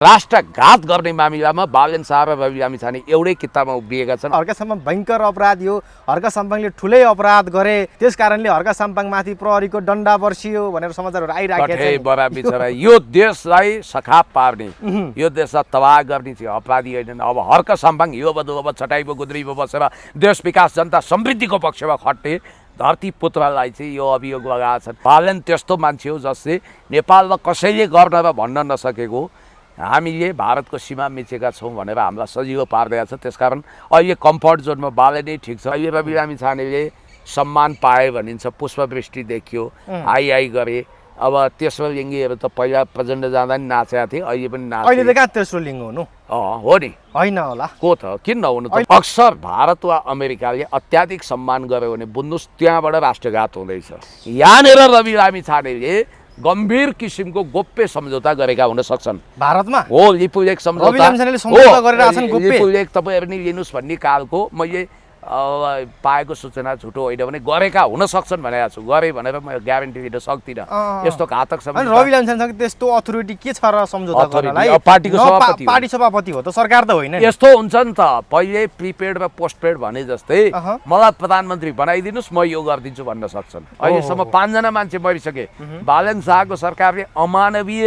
राष्ट्रघात गर्ने मामिलामा बालेन शाह र रवि लामिछाने एउटै किताबमा उभिएका छन्। हर्का साम्पाङ भयङ्कर अपराधी हो, हर्का साम्पाङले ठुलै अपराध गरे, त्यस कारणले हर्का साम्पाङमाथि प्रहरीको डन्डा बर्सियो भनेर समाचारहरू आइराखेका छन्। यो देशलाई सखाप पार्ने, यो देशलाई तबाह गर्ने चाहिँ अपराधी होइन। अब हर्का साम्पाङ हियो बदो अब छटाइबो गुद्रीबो बसेर देश विकास जनता समृद्धिको पक्षमा खट्ने धरती पुत्रलाई चाहिँ यो अभियोग लगाएका छन्। बालेन त्यस्तो मान्छे हो जसले नेपालमा कसैले गर्न र भन्न नसकेको हामीले भारतको सीमा मिचेका छौँ भनेर हामीलाई सजिलो पारिरहेको छ। त्यसकारण अहिले कम्फर्ट जोनमा बालेनै ठिक छ। अहिले रवि लामिछानेले सम्मान पाए भनिन्छ, पुष्पवृष्टि देखियो, हाई गरे। अब तेस्रो लिङ्गीहरू त पहिला प्रचण्ड जाँदा नि नाचेका थिए, अहिले पनि नाचे। अहिले त कहाँ तेस्रो लिङ्ग हुनु? हो नि, होइन होला। को त किन नहुनु त? अक्सर भारत वा अमेरिकाले अत्याधिक सम्मान गर्यो भने बुझ्नुहोस् त्यहाँबाट राष्ट्रघात हुँदैछ। यहाँनिर रवि लामिछानेले गम्भीर किसिमको गोप्य सम्झौता गरेका हुन सक्छन् भारतमा। हो, लिपुलेख सम्झौता लिपुलेख तपाईँ पनि लिनुहोस् भन्ने कालको मैले पाएको सूचना झुटो होइन भने गरेका हुन सक्छन् भनेको छु। गरे भनेर म ग्यारेन्टी दिन सक्दिनँ। यस्तो घातक सम्झौता रवि लामिछानेसँग त्यस्तो अथोरिटी के छ र सम्झौता गर्नलाई? पार्टीको सभापति, पार्टी सभापति हो त, सरकार त होइन। यस्तो हुन्छ नि त, पहिले प्रिपेड र पोस्टपेड भने जस्तै मलाई प्रधानमन्त्री बनाइदिनुहोस् म यो गरिदिन्छु भन्न सक्छन्। अहिलेसम्म 5 जना मान्छे मरिसके। बालेन शाहको सरकारले अमानवीय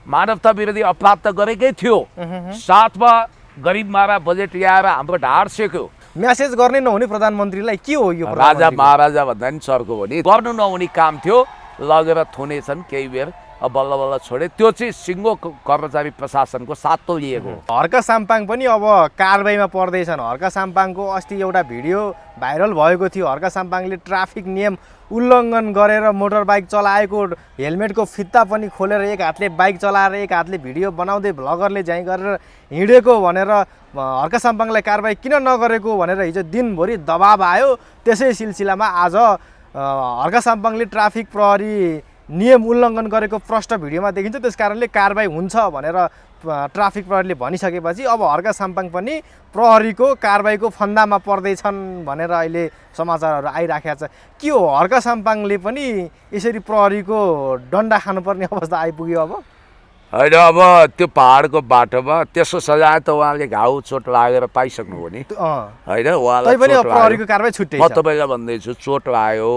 मानवता विरोधी अपराध त गरेकै थियो, साथमा गरिब मारा बजेट ल्याएर हाम्रो ढाड सेक्यो। म्यासेज गर्ने नहुने प्रधानमन्त्रीलाई के हो यो? राजा महाराजा भन्दा नि सरको हो नि, गर्नु नहुने काम थियो, लगेर थुनेछन् केही बेर, अब बल्ल बल्ल छोडे। त्यो चाहिँ सिङ्गो कर्मचारी प्रशासनको सातो लिएको। हर्का साम्पाङ पनि अब कारबाहीमा पर्दैछन्। हर्का साम्पाङको अस्ति एउटा भिडियो भाइरल भएको थियो। हर्का साम्पाङले ट्राफिक नियम उल्लङ्घन गरेर मोटर बाइक चलाएको, हेलमेटको फित्ता पनि खोलेर एक हातले बाइक चलाएर एक हातले भिडियो बनाउँदै भ्लगरले झैँ गरेर हिँडेको भनेर हर्का साम्पाङलाई कारबाही किन नगरेको भनेर हिजो दिनभरि दबाब आयो। त्यसै सिलसिलामा आज हर्का साम्पाङले ट्राफिक प्रहरी नियम उल्लङ्घन गरेको प्रष्ट भिडियोमा देखिन्छ। त्यस कारणले कारबाही हुन्छ भनेर ट्राफिक प्रहरीले भनिसकेपछि अब हर्का साम्पाङ पनि प्रहरीको कारबाहीको फन्दामा पर्दैछन् भनेर अहिले समाचारहरू आइराखेका छ। के हो, हर्का साम्पाङले पनि यसरी प्रहरीको डन्डा खानुपर्ने अवस्था आइपुग्यो? अब होइन, अब त्यो पाहाडको बाटोमा त्यसो सजाय त उहाँले घाउ चोट लागेर पाइसक्नु हो नि, होइन? उहाँलाई प्रहरीको कारबाही छुट्टै म तपाईँलाई भन्दैछु, चोट लाग्यो,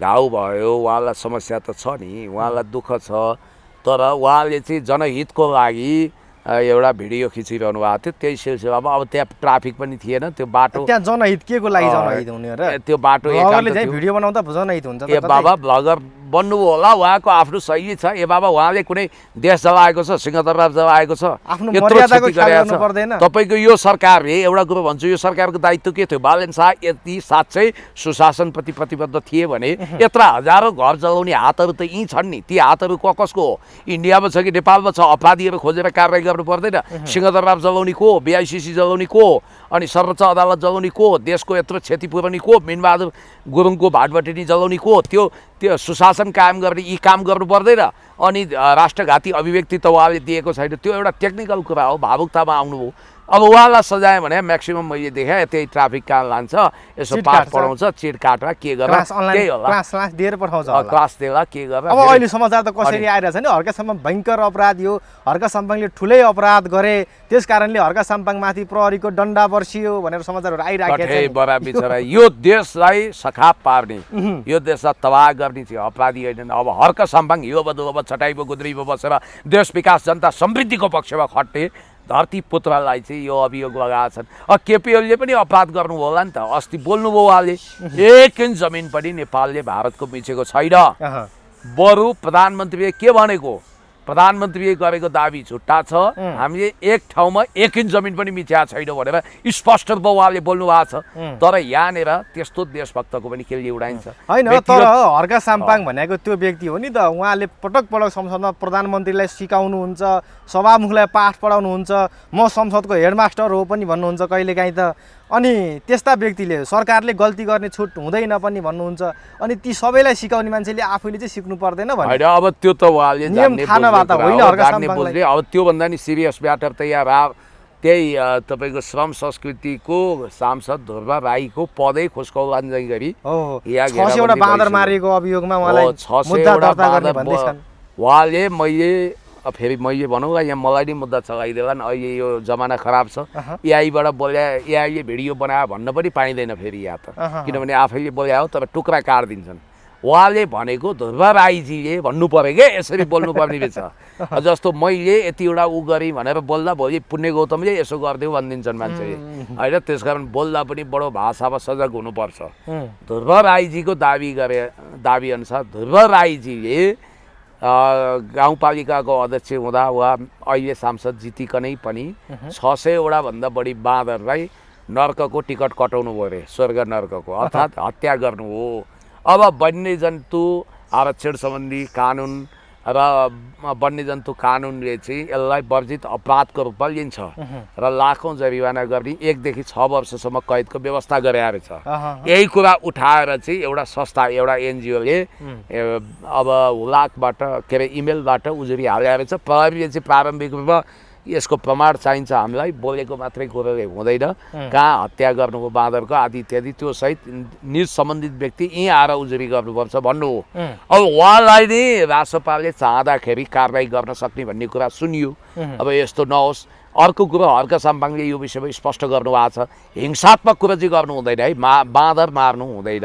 घाउ भयो, उहाँलाई समस्या त छ नि, उहाँलाई दुःख छ। तर उहाँले चाहिँ जनहितको लागि एउटा भिडियो खिचिरहनु भएको थियो। त्यही सिलसिलामा अब त्यहाँ ट्राफिक पनि थिएन, त्यो बाटो त्यहाँ जनहित के को लागि जनहित हुने र? त्यो बाटो भिडियो बनाउँदा जनहित हुन्छ। ए बाबा, भ्लगर बन्नु होला, उहाँको आफ्नो शैली छ। ए बाबा, उहाँले कुनै देश जलाएको छ, सिंहदरबार जलाएको छ, तपाईँको यो सरकारले एउटा कुरो भन्छु, यो सरकारको दायित्व के थियो? बालेन शाह यति साँच्चै सुशासनप्रति प्रतिबद्ध थिए भने यत्र हजारौँ घर जलाउने हातहरू त यहीँ छन् नि। ती हातहरू कसको हो? इन्डियामा छ कि नेपालमा छ? अपराधीहरू खोजेर कारबाही गर्नु पर्दैन? सिंहदरबार जलाउने को हो? BICC जलाउने को हो? अनि सर्वोच्च अदालत जलाउने को हो? देशको यत्रो क्षति पुर्याउने को हो? मिनबहादुर गुरुङको भाटभटेनी जलाउने को हो? त्यो सुशासन कायम गर्ने यी काम गर्नु पर्दैन? अनि राष्ट्रघाती अभिव्यक्ति त उहाँले दिएको छैन। त्यो एउटा टेक्निकल कुरा हो, भावुकतामा आउनुभयो। अब उहाँलाई सजाय भने म्याक्सिमम मैले देखाएँ त्यही ट्राफिक कहाँ लान्छ, यसो पाठ पढाउँछ, चिट काटेर के गरेर त्यही होला, क्लास दिएर पठाउँछ, क्लास दिएर के गरेर। अब अहिले समाचार त कसरी आइरहेछ नि, हर्का साम्पाङ भयङ्कर अपराधी हो, हर्का साम्पाङले ठुलै अपराध गरे, त्यस कारणले हर्का साम्पाङमाथि प्रहरीको डन्डा बर्सियो भनेर समाचारहरू आइराखेका छन्। यो देशलाई सखाप पार्ने, यो देशलाई तबाह गर्ने चाहिँ अपराधी होइन। अब हर्का साम्पाङ हियो बदो अब छटाइबो गुद्रीबो बसेर देश विकास जनता समृद्धिको पक्षमा खट्ने धरती पुत्रलाई चाहिँ यो अभियोग लगाएका छन्। केपी ओलीले पनि अपराध गर्नु होला नि त। अस्ति बोल्नुभयो उहाँले, 1 इन्च जमिन पनि नेपालले भारतको मिचेको छैन। बरु प्रधानमन्त्रीले के भनेको? प्रधानमन्त्रीले गरेको दाबी झुट्टा छ, हामीले एक ठाउँमा 1 इन्च जमिन पनि मिचेको छैन भनेर स्पष्ट रूपमा उहाँले बोल्नु भएको छ। तर यहाँनिर त्यस्तो देशभक्तको पनि केली उडाइन्छ होइन। तर हर्का साम्पाङ भनेको त्यो व्यक्ति हो नि त, उहाँले पटक पटक संसदमा प्रधानमन्त्रीलाई सिकाउनुहुन्छ, सभामुखलाई पाठ पढाउनुहुन्छ, म संसदको हेडमास्टर हो पनि भन्नुहुन्छ कहिलेकाहीँ त। अनि त्यस्ता व्यक्तिले सरकारले गल्ती गर्ने छुट हुँदैन पनि भन्नुहुन्छ। अनि ती सबैलाई सिकाउने मान्छेले आफैले चाहिँ सिक्नु पर्दैन भने? होइन, अब त्यो त उहाँले नियम थाहा नभए त होइन हर्का साम्पाङलाई। अब त्योभन्दा नि सिरियस म्याटर त यहाँ त्यही तपाईँको श्रम संस्कृतिको सांसद ध्रुव राईको पदै खुस्कौलान गरी 600 बाँदर मारेको अभियोगमा उहाँलाई मुद्दा दर्ता गर्ने भन्दैछन्। उहाँले मैले फेरि मैले भनौँला यहाँ मलाई नै मुद्दा चलाइदेला नि अहिले यो जमाना खराब छ एआईबाट बोल्या एआईले भिडियो बनायो भन्न पनि पाइँदैन फेरि यहाँ त किनभने आफैले बोल्या हो तर टुक्रा काटिदिन्छन् उहाँले भनेको ध्रुव राईजीले भन्नु पऱ्यो क्या यसरी बोल्नुपर्ने रहेछ जस्तो मैले यतिवटा ऊ गरेँ भनेर बोल्दा भोलि पुण्य गौतमले यसो गरिदियो भनिदिन्छन् मान्छेले होइन त्यसकारण बोल्दा पनि बडो भाषामा सजग हुनुपर्छ ध्रुव राईजीको दाबी अनुसार ध्रुव राईजीले गाउँपालिकाको अध्यक्ष हुँदा वा अहिले सांसद जितिकनै पनि 600 भन्दा बढी बाँदरलाई नर्कको टिकट कटाउनु भयो अरे स्वर्ग नर्कको अर्थात् हत्या गर्नु हो अब वन्यजन्तु आरक्षण सम्बन्धी कानुन र वन्यजन्तु कानुनले चाहिँ यसलाई वर्जित अपराधको रूपमा लिन्छ र लाखौँ जरिवाना गर्ने 1 देखि 6 वर्षसम्म कैदको व्यवस्था गरेको रहेछ यही कुरा उठाएर चाहिँ एउटा संस्था एउटा एनजिओले अब हुलाकबाट के अरे इमेलबाट उजुरी हालेको रहेछ प्रहरीले चाहिँ प्रारम्भिक रूपमा यसको प्रमाण चाहिन्छ हामीलाई बोलेको मात्रै कुरोले हुँदैन कहाँ हत्या गर्नुभयो बाँदरको आदि इत्यादि त्यो सहित निज सम्बन्धित व्यक्ति यहीँ आएर उजुरी गर्नुपर्छ भन्नु हो अब उहाँलाई नै रासपाले चाहँदाखेरि कारबाही गर्न सक्ने भन्ने कुरा सुनियो अब यस्तो नहोस् अर्को कुरो हर्क साम्पाङले यो विषयमा स्पष्ट गर्नुभएको छ हिंसात्मक कुरा चाहिँ गर्नु हुँदैन है बाँदर मार्नु हुँदैन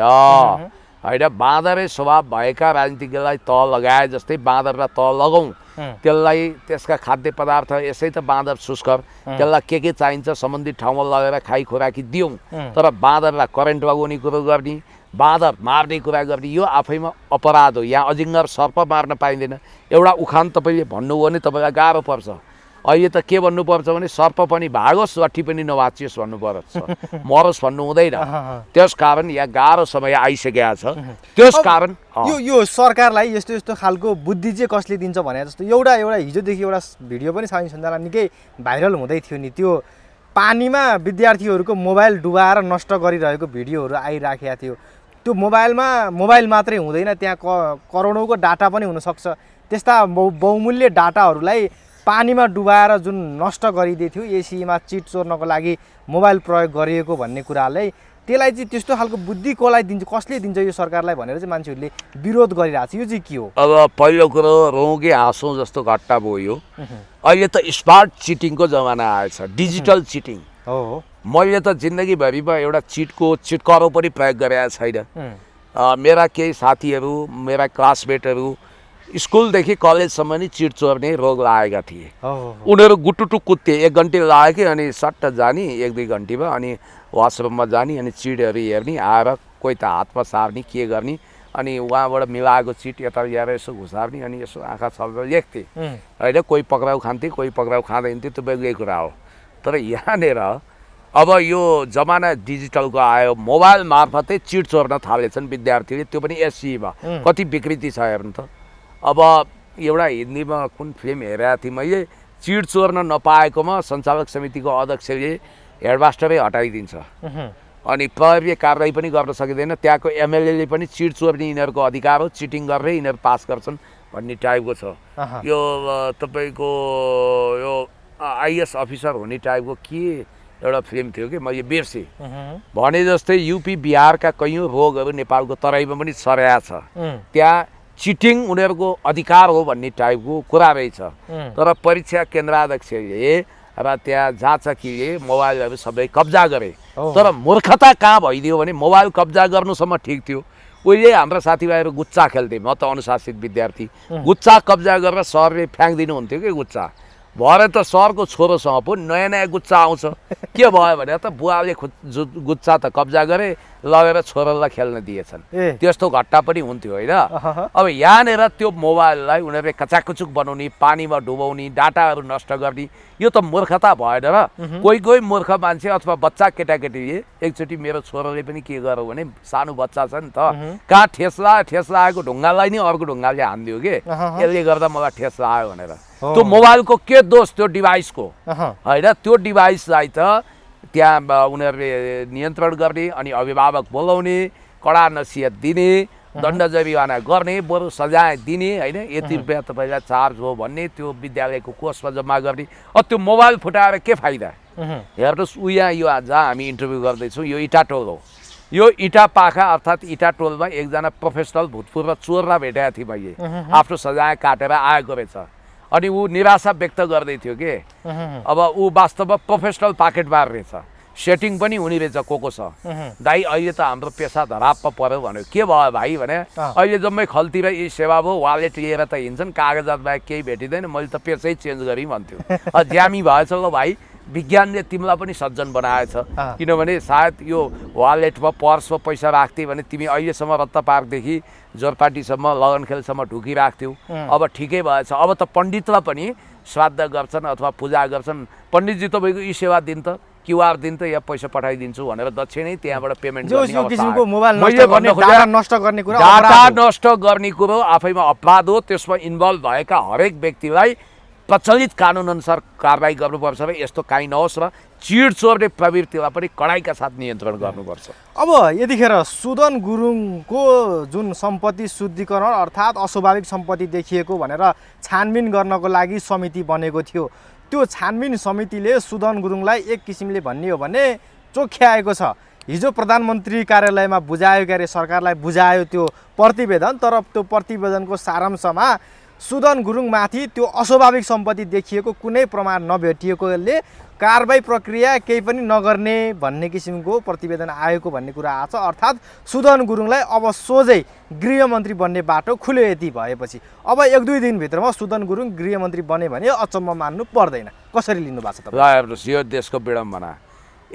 होइन बाँदरै स्वभाव भएका राजनीतिज्ञलाई तह लगाए जस्तै बाँदरलाई तह लगाउँ त्यसलाई त्यसका खाद्य पदार्थ यसै त बाँदर सुस्कर त्यसलाई के चाहिन्छ सम्बन्धित ठाउँमा लगेर खाइ खोराकी दिउँ तर बाँदरलाई करेन्ट लगाउने कुरो गर्ने बाँदर मार्ने कुरा गर्ने यो आफैमा अपराध हो यहाँ अजिङ्गर सर्प मार्न पाइँदैन एउटा उखान तपाईँले भन्नुभयो भने तपाईँलाई गाह्रो पर्छ अहिले त के भन्नुपर्छ भने सर्प पनि भागोस् लट्ठी पनि नभाँचियोस् भन्नुपर्छ मरोस् भन्नु हुँदैन त्यस कारण यहाँ गाह्रो समय आइसकेको छ त्यस कारण यो सरकारलाई यस्तो यस्तो खालको बुद्धि चाहिँ कसले दिन्छ भने जस्तो एउटा हिजोदेखि एउटा भिडियो पनि सामाजिक सञ्जालमा निकै भाइरल हुँदै थियो नि त्यो पानीमा विद्यार्थीहरूको मोबाइल डुबाएर नष्ट गरिरहेको भिडियोहरू आइराखेको थियो त्यो मोबाइल मात्रै हुँदैन त्यहाँ करोडौँको डाटा पनि हुनसक्छ त्यस्ता बहुमूल्य डाटाहरूलाई पानीमा डुबाएर जुन नष्ट गरिदिएको थियो एसीमा चिट चोर्नको लागि मोबाइल प्रयोग गरिएको भन्ने कुरालाई त्यसलाई चाहिँ त्यस्तो खालको बुद्धि कसले दिन्छ यो सरकारलाई भनेर चाहिँ मान्छेहरूले विरोध गरिरहेको छ यो चाहिँ के हो अब पहिलो कुरो रोगे हाँसौँ जस्तो घट्टा भयो अहिले त स्मार्ट चिटिङको जमाना आएछ डिजिटल चिटिङ हो मैले त जिन्दगीभरिमा एउटा चिटकरो पनि प्रयोग गरेको छैन मेरा केही साथीहरू मेरा क्लासमेटहरू स्कुलदेखि कलेजसम्म नि चिट चोर्ने रोग लागेका थिए उनीहरू गुटुटु कुद्थे 1 घन्टे लाग्यो अनि सट्ट जाने 1-2 घन्टीमा अनि वासरुममा जाने अनि चिटहरू हेर्ने आएर कोही त हातमा सार्ने के गर्ने अनि उहाँबाट मिलाएको चिट यता ल्याएर यसो घुसार्ने अनि यसो आँखा छल्दा लेख्थे होइन कोही पक्राउ खान्थे कोही पक्राउ खाँदैन थियो त्यो बेग्लै कुरा हो तर यहाँनिर अब यो जमाना डिजिटलको आयो मोबाइल मार्फतै चिट चोर्न थालेछन् विद्यार्थीले त्यो पनि एससीमा कति विकृति छ हेर्नु त अब एउटा हिन्दीमा कुन फिल्म हेरेको थिएँ मैले चिट चोर्न नपाएकोमा सञ्चालक समितिको अध्यक्षले हेडमास्टरै हटाइदिन्छ अनि प्रहरीले कारबाही पनि गर्न सकिँदैन त्यहाँको एमएलएले पनि चिट चोर्ने यिनीहरूको अधिकार हो चिटिङ गरेर यिनीहरू पास गर्छन् भन्ने टाइपको छ यो तपाईँको यो आइएस अफिसर हुने टाइपको के एउटा फिल्म थियो कि मैले बिर्सेँ भने जस्तै युपी बिहारका कैयौँ रोगहरू नेपालको तराईमा पनि छर्या छ त्यहाँ चिटिङ उनीहरूको अधिकार हो भन्ने टाइपको कुरा रहेछ तर परीक्षा केन्द्राध्यक्षले र त्यहाँ जाँचकीले मोबाइलहरू सबै कब्जा गरे तर मूर्खता कहाँ भइदियो भने मोबाइल कब्जा गर्नुसम्म ठिक थियो उहिले हाम्रा साथीभाइहरू गुच्चा खेल्थे म त अनुशासित विद्यार्थी गुच्चा कब्जा गरेर सरले फ्याँकिदिनुहुन्थ्यो कि गुच्चा भरे त सरको छोरोसँग पो नयाँ नयाँ गुच्चा आउँछ के भयो भने त बुवाले गुच्चा त कब्जा गरे लगेर छोरालाई खेल्न दिएछन् त्यस्तो घटना पनि हुन्थ्यो होइन अब यहाँनिर त्यो मोबाइललाई उनीहरूले कचाकुचुक बनाउने पानीमा डुबाउने डाटाहरू नष्ट गर्ने यो त मूर्खता भएन र कोही मूर्ख मान्छे अथवा बच्चा केटाकेटीले एकचोटि मेरो छोराले पनि के गर्यो भने सानो बच्चा छ नि त कहाँ ठेस लागेको ढुङ्गालाई नै अर्को ढुङ्गाले हानिदियो कि यसले गर्दा मलाई ठेस लाग्यो भनेर त्यो मोबाइलको के दोष त्यो डिभाइसको होइन त्यो डिभाइसलाई त त्यहाँ उनीहरूले नियन्त्रण गर्ने अनि अभिभावक बोलाउने कडा नसिहत दिने दण्ड जरिवाना गर्ने बरु सजाय दिने होइन यति रुपियाँ तपाईँलाई चार्ज हो भन्ने त्यो विद्यालयको कोषमा जम्मा गर्ने त्यो मोबाइल फुटाएर के फाइदा हेर्नुहोस् यहाँ यो जहाँ हामी इन्टरभ्यू गर्दैछौँ यो इटाटोल हो यो इटा पाखा अर्थात् इटाटोलमा एकजना प्रोफेसनल भूतपूर्व चोरलाई भेटेको थिएँ मैले आफ्नो सजाय काटेर आएको रहेछ अनि ऊ निराशा व्यक्त गर्दै थियो के अब ऊ वास्तवमा प्रोफेसनल पाकेटबार रहेछ, सेटिङ पनि हुने रहेछ को छ। दाइ अहिले त हाम्रो पेसा धरापमा पर्यो भन्यो। के भयो भाइ भने अहिले जम्मै खल्तीर यी सेवा भयो, वालेट लिएर त हिँड्छन्, कागजात बाहेक केही भेटिँदैन, मैले त पेसै चेन्ज गरेँ भन्थ्यो। ज्यामी भएछ ल भाइ, विज्ञानले तिमीलाई पनि सज्जन बनाएछ, किनभने सायद यो वालेटमा पर्समा पैसा राख्थ्यौ भने तिमी अहिलेसम्म रत्त पार्कदेखि जोरपाटीसम्म लगनखेलसम्म ढुकिराख्थ्यौ। अब ठिकै भएछ, अब त पण्डितलाई पनि श्राद्ध गर्छन् अथवा पूजा गर्छन्, पण्डितजी तपाईँको ई सेवा दिन त क्युआर दिन त या पैसा पठाइदिन्छु भनेर दक्षिणै त्यहाँबाट पेमेन्ट डाटा नष्ट गर्ने कुरो आफैमा अपराध हो। त्यसमा इन्भल्भ भएका हरेक व्यक्तिलाई प्रचलित कानुनअनुसार कारबाही गर्नुपर्छ र यस्तो काहीँ नहोस् र चिडचोर्ने प्रवृत्तिलाई पनि कडाइका साथ नियन्त्रण गर्नुपर्छ। अब यतिखेर सुदन गुरुङको जुन सम्पत्ति शुद्धिकरण अर्थात् अस्वाभाविक सम्पत्ति देखिएको भनेर छानबिन गर्नको लागि समिति बनेको थियो। त्यो छानबिन समितिले सुदन गुरुङलाई एक किसिमले भन्ने हो भने चोख्याएको छ। हिजो प्रधानमन्त्री कार्यालयमा बुझायो क्यारे, सरकारलाई बुझायो त्यो प्रतिवेदन, तर त्यो प्रतिवेदनको सारांशमा सुदन गुरुङमाथि त्यो अस्वाभाविक सम्पत्ति देखिएको कुनै प्रमाण नभेटिएकोले कारबाही प्रक्रिया केही पनि नगर्ने भन्ने किसिमको प्रतिवेदन आएको भन्ने कुरा आएको छ। अर्थात् सुदन गुरुङलाई अब सोझै गृहमन्त्री बन्ने बाटो खुल्यो। यति भएपछि अब 1-2 दिनभित्रमा सुदन गुरुङ गृहमन्त्री बने भने अचम्म मान्नु पर्दैन। कसरी लिनु भएको छ हेर्नुहोस्, यो देशको विडम्बना।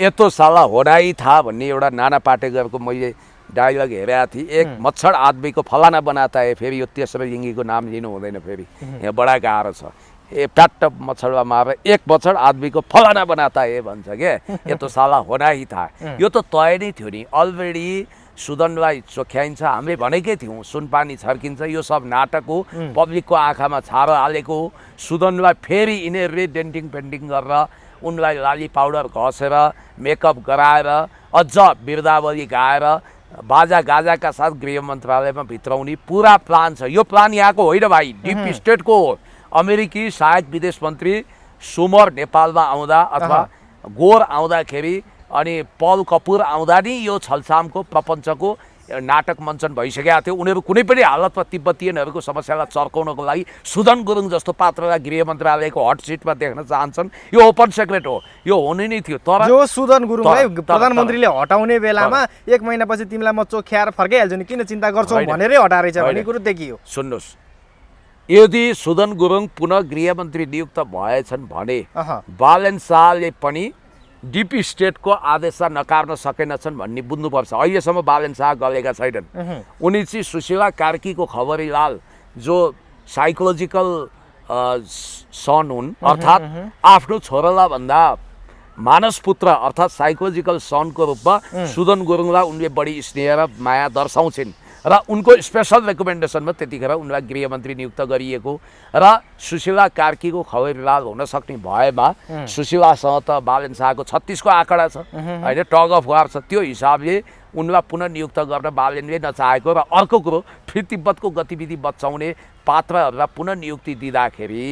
यत्रो साला होडाइ था भन्ने एउटा नाना पाटेकरको मैले डायलग हेरेको थिएँ। एक मच्छर आदमीको फलाना बनाता है, फेरि यो तेस्रो लिङ्गीको नाम लिनु हुँदैन, फेरि यहाँ बडा गाह्रो छ। प्याट्ट मच्छरमा मारेर एक मच्छर आदमीको फलाना बनाता है भन्छ क्या, यत्रो साला होडाइ था। यो त तय नै थियो नि, अलरेडी सुदनलाई चोख्याइन्छ। हामीले भनेकै थियौँ सुनपानी छर्किन्छ, यो सब नाटक हो, पब्लिकको आँखामा छारो हालेको हो। सुदनलाई फेरि यिनीहरूले डेन्टिङ पेन्टिङ गरेर उनलाई लाली पाउडर घसेर मेकअप गराएर अझ बिर्दावली गाएर बाजा गाजाका साथ गृह मन्त्रालयमा भित्राउने पुरा प्लान छ। यो प्लान यहाँको होइन भाइ, डिप स्टेटको हो। अमेरिकी सहायक विदेश मन्त्री सुमर नेपालमा आउँदा अथवा गोर आउँदाखेरि अनि पल कपुर आउँदा नि यो छलसामको प्रपञ्चको नाटक मञ्चन भइसकेका थियो। उनीहरू कुनै पनि हालतमा तिब्बतीयनहरूको समस्यालाई चर्काउनको लागि सुदन गुरुङ जस्तो पात्रलाई गृह मन्त्रालयको हट सिटमा देख्न चाहन्छन्। यो ओपन सेक्रेट हो, यो हुने नै थियो। तर जो सुदन गुरुङलाई प्रधानमन्त्रीले हटाउने बेलामा 1 महिनापछि तिमीलाई म चोख्याएर फर्काइहाल्छु नि, किन चिन्ता गर्छौ भनेरै हटाएछ भन्ने कुरो देखियो। सुन्नुहोस्, यदि सुदन गुरुङ पुनः गृहमन्त्री नियुक्त भएछन् भने बालन शाहले पनि डिप स्टेटको आदेशलाई नकार्न सकेनछन् भन्ने बुझ्नुपर्छ। अहिलेसम्म बालन शाह गलेका छैनन्। उनी चाहिँ सुशीला कार्कीको खबरीलाल जो साइकोलोजिकल सन हुन्, अर्थात् आफ्नो छोरालाई भन्दा मानसपुत्र अर्थात् साइकोलोजिकल सनको रूपमा सुदन गुरुङलाई उनले बढी स्नेह र माया दर्शाउँछिन् र उनको स्पेसल रेकमेन्डेसनमा त्यतिखेर उनलाई गृहमन्त्री नियुक्त गरिएको र सुशीला कार्कीको खबरीलाल हुन सक्ने भएमा सुशीलासँग त बालन शाहको 36 को आँकडा छ होइन, टग अफ वार छ। त्यो हिसाबले उनलाई पुनः नियुक्त गर्न बालनले नचाहेको र अर्को कुरो फेरि तिब्बतको गतिविधि बचाउने पात्रहरूलाई पुनः नियुक्ति दिँदाखेरि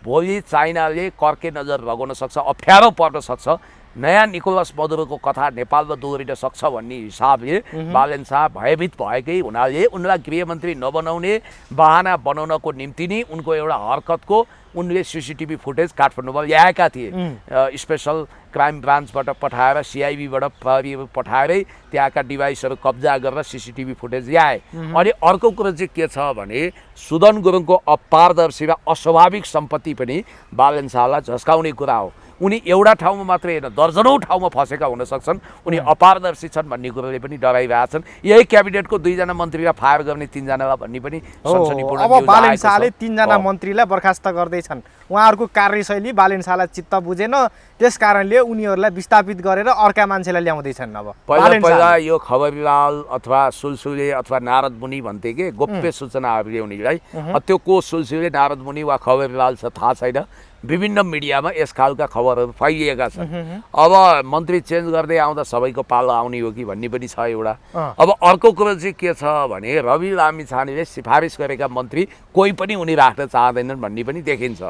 भोलि चाइनाले कर्के नजर लगाउन सक्छ, अप्ठ्यारो पर्न सक्छ, नयाँ निकोलस मदुरोको कथा नेपालमा दोहोरिन सक्छ भन्ने हिसाबले बालन शाह भयभीत भएकै हुनाले उनलाई गृहमन्त्री नबनाउने बहाना बनाउनको निम्ति नै उनको एउटा हरकतको उनले सीसीटीभी फुटेज काठमाडौँमा ल्याएका थिए। स्पेसल क्राइम ब्रान्चबाट पठाएर सिआइबीबाट पठाएरै त्यहाँका डिभाइसहरू कब्जा गरेर सीसीटीभी फुटेज ल्याए। अनि अर्को कुरो चाहिँ के छ भने सुदन गुरुङको अपारदर्शी र अस्वाभाविक सम्पत्ति पनि बालन शाहलाई झस्काउने कुरा हो। उनी एउटा ठाउँमा मात्रै होइन, दर्जनौँ ठाउँमा फसेका हुन सक्छन्, उनी अपारदर्शी छन् भन्ने कुरोले पनि डराइरहेछन्। यही क्याबिनेटको 2 जना मन्त्रीलाई फायर गर्ने 3 जनालाई भन्ने पनि सनसनीपूर्ण न्यूज आएको छ। अब बालन शाहले 3 जना मन्त्रीलाई बर्खास्त गर्दैछन्। उहाँहरूको कार्यशैली बालन शाहलाई चित्त बुझेन, त्यस कारणले उनीहरूलाई विस्थापित गरेर अर्का मान्छेलाई ल्याउँदैछन्। अब पहिला यो खबरीलाल अथवा सुलसुले अथवा नारद मुनि भन्थे के गोप्य सूचनाहरू ल्याउनेलाई, त्यो को सुलसुले नारद मुनि वा खबरीलाल छ थाहा छैन। विभिन्न मिडियामा यस खालका खबरहरू फैलिएका छन्। अब मन्त्री चेन्ज गर्दै आउँदा सबैको पालो आउने हो कि भन्ने पनि छ एउटा। अब अर्को कुरो चाहिँ के छ भने रवि लामिछानेले सिफारिस गरेका मन्त्री कोही पनि उनी राख्न चाहँदैनन् भन्ने पनि देखिन्छ।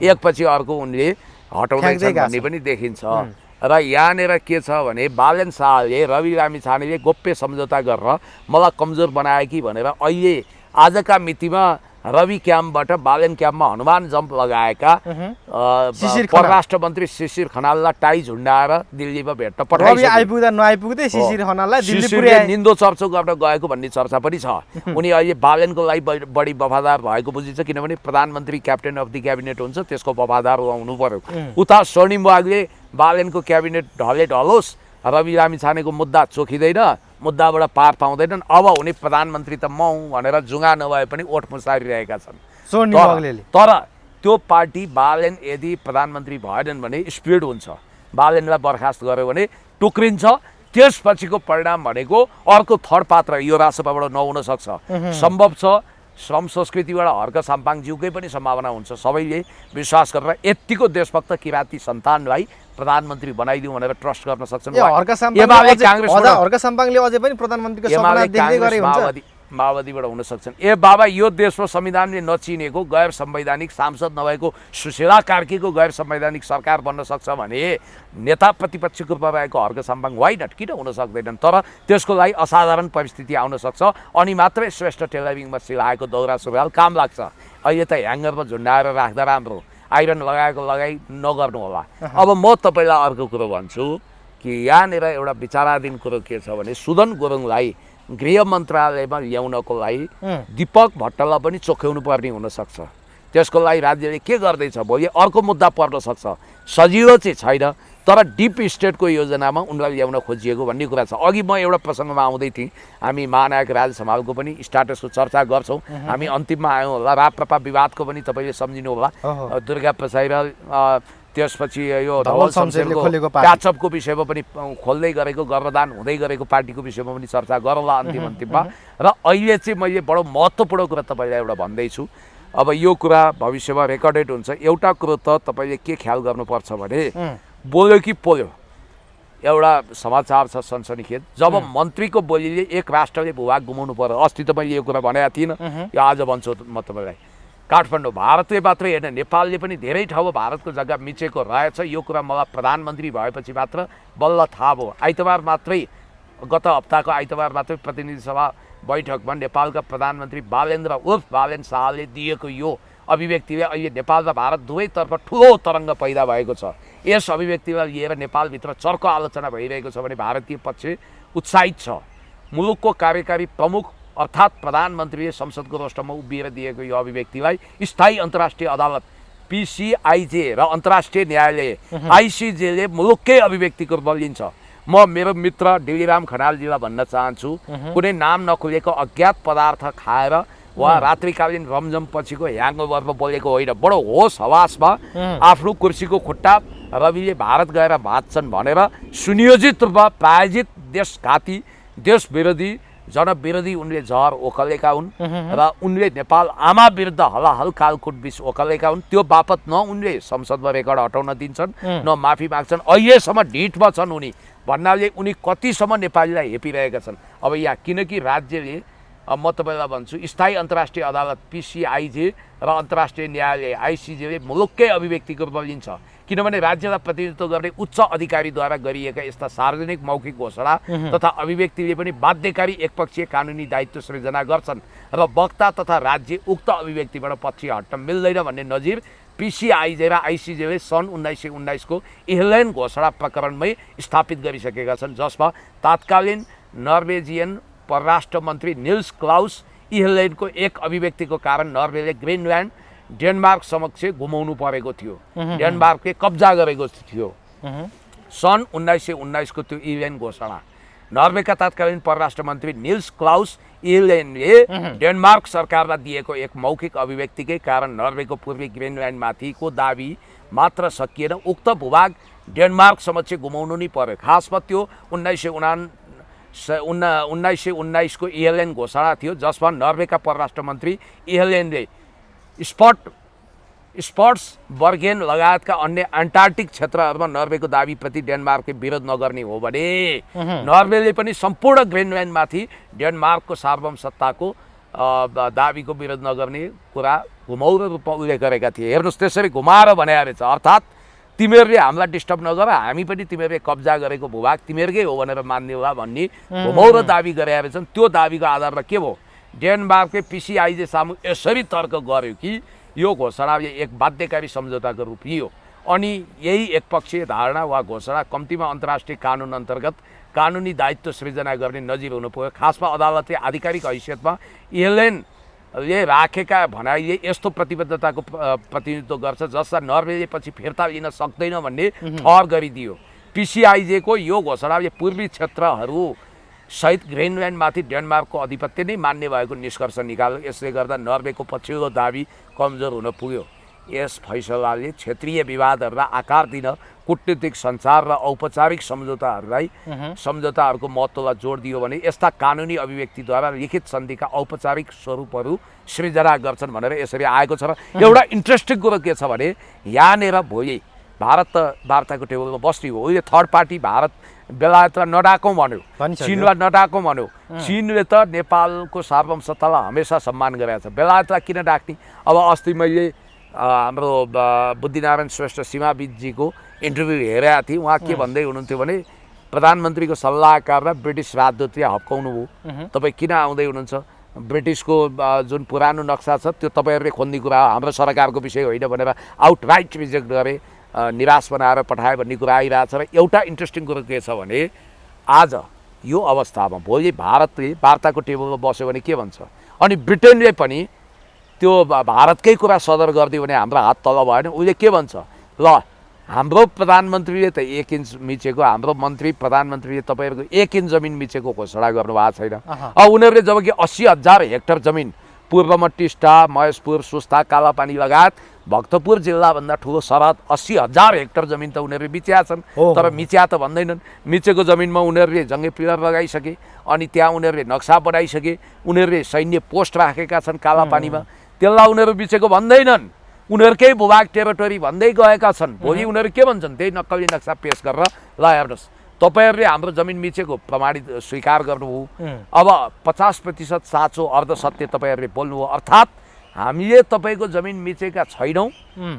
एकपछि अर्को उनले हटाउँदैछन् भन्ने पनि देखिन्छ। र यहाँनिर के छ भने बालन शाहले रवि लामिछानेले गोप्य सम्झौता गरेर मलाई कमजोर बनाए कि भनेर अहिले आजका मितिमा रवि क्याम्पबाट बालेन क्याम्पमा हनुमान जम्प लगाएका शिशिर खनाल। परराष्ट्र मन्त्री शिशिर खनाललाई टाई झुन्डाएर दिल्लीमा भेट्न रवि पठाइसक्यो। आइपुग्दा नआइपुग्दै शिशिर खनाललाई दिल्ली शिशिरले पुर्याए। निन्दो चर्चो गर्न गएको भन्ने चर्चा पनि छ। उनी अहिले बालेनको लागि बढी वफादार भएको बुझिन्छ, किनभने प्रधानमन्त्री क्याप्टेन अफ द क्याबिनेट हुन्छ, त्यसको वफादार हुनु पर्यो। उता स्वर्णिम वागले बालेनको क्याबिनेट ढलोस्, रवि लामिछानेको मुद्दा चोखिँदैन, मुद्दाबाट पार पाउँदैनन्, अब हुने प्रधानमन्त्री त म हुँ भनेर जुङ्गा नभए पनि ओठ मुसारिरहेका छन्। स्वर्णिम वाग्लेले। तर त्यो पार्टी बालेन यदि प्रधानमन्त्री भएनन् भने स्पिड हुन्छ, बालेनलाई बर्खास्त गर्यो भने टुक्रिन्छ। त्यसपछिको परिणाम भनेको अर्को थर्ड पात्र यो राजसभाबाट नहुन सक्छ, सम्भव छ। श्रम संस्कृतिबाट हर्क साम्पाङज्यूकै पनि सम्भावना हुन्छ। सबैले विश्वास गरेर यत्तिको देशभक्त किराँती सन्तानलाई प्रधानमन्त्री बनाइदिउँ भनेर ट्रस्ट गर्न सक्छन्। हर्क साम्पाङले अझै पनि प्रधानमन्त्रीको सपना देख्दै गरे हुन्छ। माओवादीबाट हुन सक्छन्। ए बाबा, यो देशमा संविधानले नचिनेको गैर संवैधानिक सांसद नभएको सुशीला कार्कीको गैर संवैधानिक सरकार बन्न सक्छ भने नेता प्रतिपक्षको रूपमा रहेको हर्क साम्पाङ वाइ नट, किन हुन सक्दैनन्? तर त्यसको लागि असाधारण परिस्थिति आउन सक्छ, अनि मात्रै श्रेष्ठ टेलरिङमा सिलाएको दौरा सुरुवाल काम लाग्छ। अहिले त ह्याङ्गरमा झुन्डाएर राख्दा राम्रो, आइरन लगाएको लगाइ नगर्नु होला। अब म तपाईँलाई अर्को कुरो भन्छु कि यहाँनिर एउटा विचाराधीन कुरो के छ भने सुदन गुरुङलाई गृह मन्त्रालयमा ल्याउनको लागि दीपक भट्टलाई पनि चोख्याउनु पर्ने हुनसक्छ। त्यसको लागि राज्यले के गर्दैछ भोलि अर्को मुद्दा पर्न सक्छ। सजिलो चाहिँ छैन, तर डिप स्टेटको योजनामा उनलाई ल्याउन खोजिएको भन्ने कुरा छ। अघि म एउटा प्रसङ्गमा आउँदै थिएँ, हामी महानायक राज समालको पनि स्टाटसको चर्चा गर्छौँ। हामी अन्तिममा आयौँ होला, राप्रपा विवादको पनि तपाईँले सम्झिनु होला, दुर्गा प्रसाई र त्यसपछि यो धवल शमशेरको प्याचअपको विषयमा पनि खोल्दै गरेको, गर्भदान हुँदै गरेको पार्टीको विषयमा पनि चर्चा गरौँला अन्तिममा। र अहिले चाहिँ मैले बडो महत्त्वपूर्ण कुरा तपाईँलाई एउटा भन्दैछु। अब यो कुरा भविष्यमा रेकर्डेड हुन्छ। एउटा कुरो त तपाईँले के ख्याल गर्नुपर्छ भने बोल्यो कि पोल्यो एउटा समाचार छ सनसनीखेज। जब मन्त्रीको बोलीले एक राष्ट्रले भूभाग गुमाउनु पर्यो, अस्ति त मैले यो कुरा भनेको थिइनँ, यो आज भन्छु म तपाईँलाई। काठमाडौँ भारतले मात्रै होइन, नेपालले पनि धेरै ठाउँमा भारतको जग्गा मिचेको रहेछ। यो कुरा मलाई प्रधानमन्त्री भएपछि मात्र बल्ल थाहा भयो। आइतबार मात्रै, गत हप्ताको आइतबार मात्रै प्रतिनिधि सभा बैठकमा नेपालका प्रधानमन्त्री बालेन्द्र उर्फ बालेन शाहले दिएको यो अभिव्यक्तिले अहिले नेपाल र भारत दुवैतर्फ ठुलो तरङ्ग पैदा भएको छ। यस अभिव्यक्तिलाई लिएर नेपालभित्र चर्को आलोचना भइरहेको छ भने भारतीय पक्ष उत्साहित छ। मुलुकको कार्यकारी प्रमुख अर्थात् प्रधानमन्त्रीले संसदको रोस्टरमा उभिएर दिएको यो अभिव्यक्तिलाई स्थायी अन्तर्राष्ट्रिय अदालत PCIJ र अन्तर्राष्ट्रिय न्यायालय ICJले मुलुककै अभिव्यक्तिको रूपमा लिन्छ। म मेरो मित्र डिलिराम खनालजीलाई भन्न चाहन्छु, कुनै नाम नखुलेको अज्ञात पदार्थ खाएर वा रात्रिकालीन रमझम पछिको ह्याङओभरमा बोलेको होइन, बडो होस हवासमा आफ्नो कुर्सीको खुट्टा रविले भारत गएर भाँच्छन् भनेर सुनियोजित रूपमा प्रायोजित देशघाती, देश विरोधी, जनविरोधी उनले जहर ओखलेका हुन् र उनले नेपाल आमा विरुद्ध हलाहल कालकुट विष ओखलेका हुन्। त्यो बापत न उनले संसदमा रेकर्ड हटाउन दिन्छन्, न माफी माग्छन्। अहिलेसम्म ढिटमा छन् उनी भन्नाले उनी कतिसम्म नेपालीलाई हेपिरहेका छन्। अब यहाँ किनकि राज्यले, म तपाईँलाई भन्छु, स्थायी अन्तर्राष्ट्रिय अदालत PCIJ र अन्तर्राष्ट्रिय न्यायालय ICJले मुलुककै अभिव्यक्तिको रूपमा लिन्छ, किनभने राज्यलाई प्रतिनिधित्व गर्ने उच्च अधिकारीद्वारा गरिएका यस्ता सार्वजनिक मौखिक घोषणा तथा अभिव्यक्तिले पनि बाध्यकारी एकपक्षीय कानुनी दायित्व सृजना गर्छन् र वक्ता तथा राज्य उक्त अभिव्यक्तिबाट पछि हट्न मिल्दैन भन्ने नजिर PCIJ र ICJले सन् 1919 को इहलेन घोषणा प्रकरणमै स्थापित गरिसकेका छन्, जसमा तात्कालीन नर्वेजियन परराष्ट्र मन्त्री निल्स क्लाउस इहलेनको एक अभिव्यक्तिको कारण नर्वेले ग्रिनल्यान्ड डेनमार्क समक्ष गुमाउनु परेको थियो, डेनमार्कले कब्जा गरेको थियो। सन् 1919 को त्यो इहलेन घोषणा नर्वेका तत्कालीन परराष्ट्र मन्त्री निल्स क्लाउस इहलेनले डेनमार्क सरकारलाई दिएको एक मौखिक अभिव्यक्तिकै कारण नर्वेको पूर्वी ग्रिनल्यान्डमाथिको दाबी मात्र सकिएन, उक्त भूभाग डेनमार्क समक्ष गुमाउनु नै पर्यो। खासमा त्यो 1919 को इहलेन घोषणा थियो, जसमा नर्वेका परराष्ट्र मन्त्री इहलेनले स्पिट्सबर्गेन लगायतका अन्य अन्टार्कटिक क्षेत्रहरूमा नर्वेको दाबीप्रति डेनमार्कले विरोध नगर्ने हो भने नर्वेले पनि सम्पूर्ण ग्रिनल्यान्डमाथि डेनमार्कको सार्वभौम सत्ताको दाबीको विरोध नगर्ने कुरा घुमाउरो रूपमा उल्लेख गरेका थिए। हेर्नुहोस्, त्यसरी घुमाएर भने रहेछ, अर्थात् तिमीहरूले हामीलाई डिस्टर्ब नगर, हामी पनि तिमीहरूले कब्जा गरेको भूभाग तिमीहरूकै हो भनेर मान्ने होला भन्ने घुमाउरो दाबी गरे रहेछन्। त्यो दाबीको आधारमा के भयो, डेनमार्ककै पिसिआइजे सामु यसरी तर्क गर्यो कि यो घोषणा एक बाध्यकारी सम्झौताको रूप लियो अनि यही एकपक्षीय धारणा वा घोषणा कम्तीमा अन्तर्राष्ट्रिय कानुन अन्तर्गत कानुनी दायित्व सृजना गर्ने नजिर हुनु पुग्यो। खासमा अदालतले आधिकारिक हैसियतमा एलेनले राखेका भनाइले यस्तो प्रतिबद्धताको प्रतिनिधित्व गर्छ जसलाई नर्वेले पछि फिर्ता लिन सक्दैन भन्ने ठहर गरिदियो। पिसिआइजेको यो घोषणाले पूर्वी क्षेत्रहरू सहित ग्रिनल्यान्डमाथि डेनमार्कको आधिपत्य नै मान्ने भएको निष्कर्ष निकाल्यो। यसले गर्दा नर्वेको पछिल्लो दाबी कमजोर हुन पुग्यो। यस फैसलाले क्षेत्रीय विवादहरूलाई आकार दिन कूटनीतिक सञ्चार र औपचारिक सम्झौताहरूको महत्त्वलाई जोड दियो भने यस्ता कानुनी अभिव्यक्तिद्वारा लिखित सन्धिका औपचारिक स्वरूपहरू सृजना गर्छन् भनेर यसरी आएको छ। र एउटा इन्ट्रेस्टिङ कुरो के छ भने यहाँनिर भोलि भारत त वार्ताको टेबलमा बस्ने हो। उहिले थर्ड पार्टी भारत बेलायतलाई नडाकौँ भन्यो, चीनलाई नडाकौँ भन्यो। चीनले त नेपालको सार्वभौमसत्तालाई हमेसा सम्मान गरेको छ, बेलायतलाई किन डाक्ने? अब अस्ति मैले हाम्रो बुद्धिनारायण श्रेष्ठ सीमाविदजीको इन्टरभ्यू हेरेको थिएँ। उहाँ के भन्दै हुनुहुन्थ्यो भने प्रधानमन्त्रीको सल्लाहकारलाई ब्रिटिस राजदूतले हप्काउनु भयो, तपाईँ किन आउँदै हुनुहुन्छ? ब्रिटिसको जुन पुरानो नक्सा छ त्यो तपाईँहरूले खोज्ने कुरा हाम्रो सरकारको विषय होइन भनेर आउटराइट रिजेक्ट गरे, निराश बनाएर पठायो भन्ने कुरा आइरहेछ। र एउटा इन्ट्रेस्टिङ कुरो के छ भने आज यो अवस्थामा भोलि भारतले वार्ताको टेबलमा बस्यो भने के भन्छ अनि ब्रिटेनले पनि त्यो भारतकै कुरा सदर गरिदियो भने हाम्रो हात तल भएन। उसले के भन्छ, ल हाम्रो प्रधानमन्त्रीले त 1 इन्च मिचेको, हाम्रो मन्त्री प्रधानमन्त्रीले तपाईँहरूको 1 इन्च जमिन मिचेको घोषणा गर्नुभएको छैन। अब उनीहरूले जबकि 80,000 हेक्टर जमिन पूर्वमा टिस्टा, महेशपुर, सुस्ता, कालापानी लगायत भक्तपुर जिल्लाभन्दा ठुलो सरहद 80,000 हेक्टर जमिन त उनीहरूले मिच्या छन्, तर मिच्या त भन्दैनन्। मिचेको जमिनमा उनीहरूले जङ्गे पिलर लगाइसके अनि त्यहाँ उनीहरूले नक्सा बनाइसके, उनीहरूले सैन्य पोस्ट राखेका छन् कालापानीमा, त्यसलाई उनीहरू मिचेको भन्दैनन्, उनीहरूकै भूभाग टेरिटोरी भन्दै गएका छन्। भोलि उनीहरू के भन्छन् त्यही नक्कली नक्सा पेश गरेर ल हेर्नुहोस् तपाईँहरूले हाम्रो जमिन मिचेको प्रमाणित स्वीकार गर्नुभयो। अब 50% साँचो अर्धसत्य तपाईँहरूले बोल्नुभयो, अर्थात् हामीले तपाईँको जमिन मिचेका छैनौँ,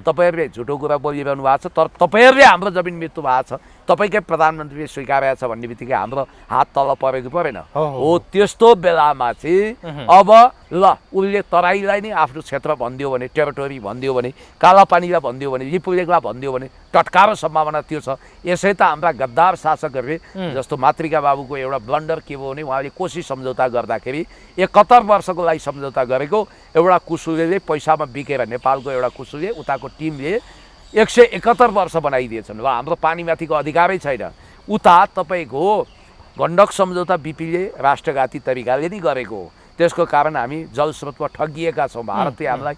तपाईँहरूले झुटो कुरा बोलिरहनु भएको छ, तर तपाईँहरूले हाम्रो जमिन मिच्नु भएको छ, तपाईँकै प्रधानमन्त्रीले स्वीकारेको छ भन्ने बित्तिकै हाम्रो हात तल परेको परेन हो। त्यस्तो बेलामा चाहिँ अब ल उसले तराईलाई नै आफ्नो क्षेत्र भनिदियो भने, टेरिटोरी भनिदियो भने, कालापानीलाई भनिदियो भने, लिपुलेखलाई भनिदियो भने टटकारो सम्भावना त्यो छ। यसै त हाम्रा गद्दार शासकहरूले जस्तो मातृका बाबुको एउटा ब्लन्डर के भयो भने उहाँले कोशी सम्झौता गर्दाखेरि 71 वर्षको लागि सम्झौता गरेको एउटा कुसुलेले पैसामा बिकेर नेपालको एउटा कुसुले उताको टिमले 171 वर्ष बनाइदिएछन्। ल हाम्रो पानीमाथिको अधिकारै छैन। उता तपाईँको गण्डक सम्झौता बिपीले राष्ट्रघाती तरिकाले नै गरेको हो, त्यसको कारण हामी जलस्रोतमा ठगिएका छौँ। भारतले हामीलाई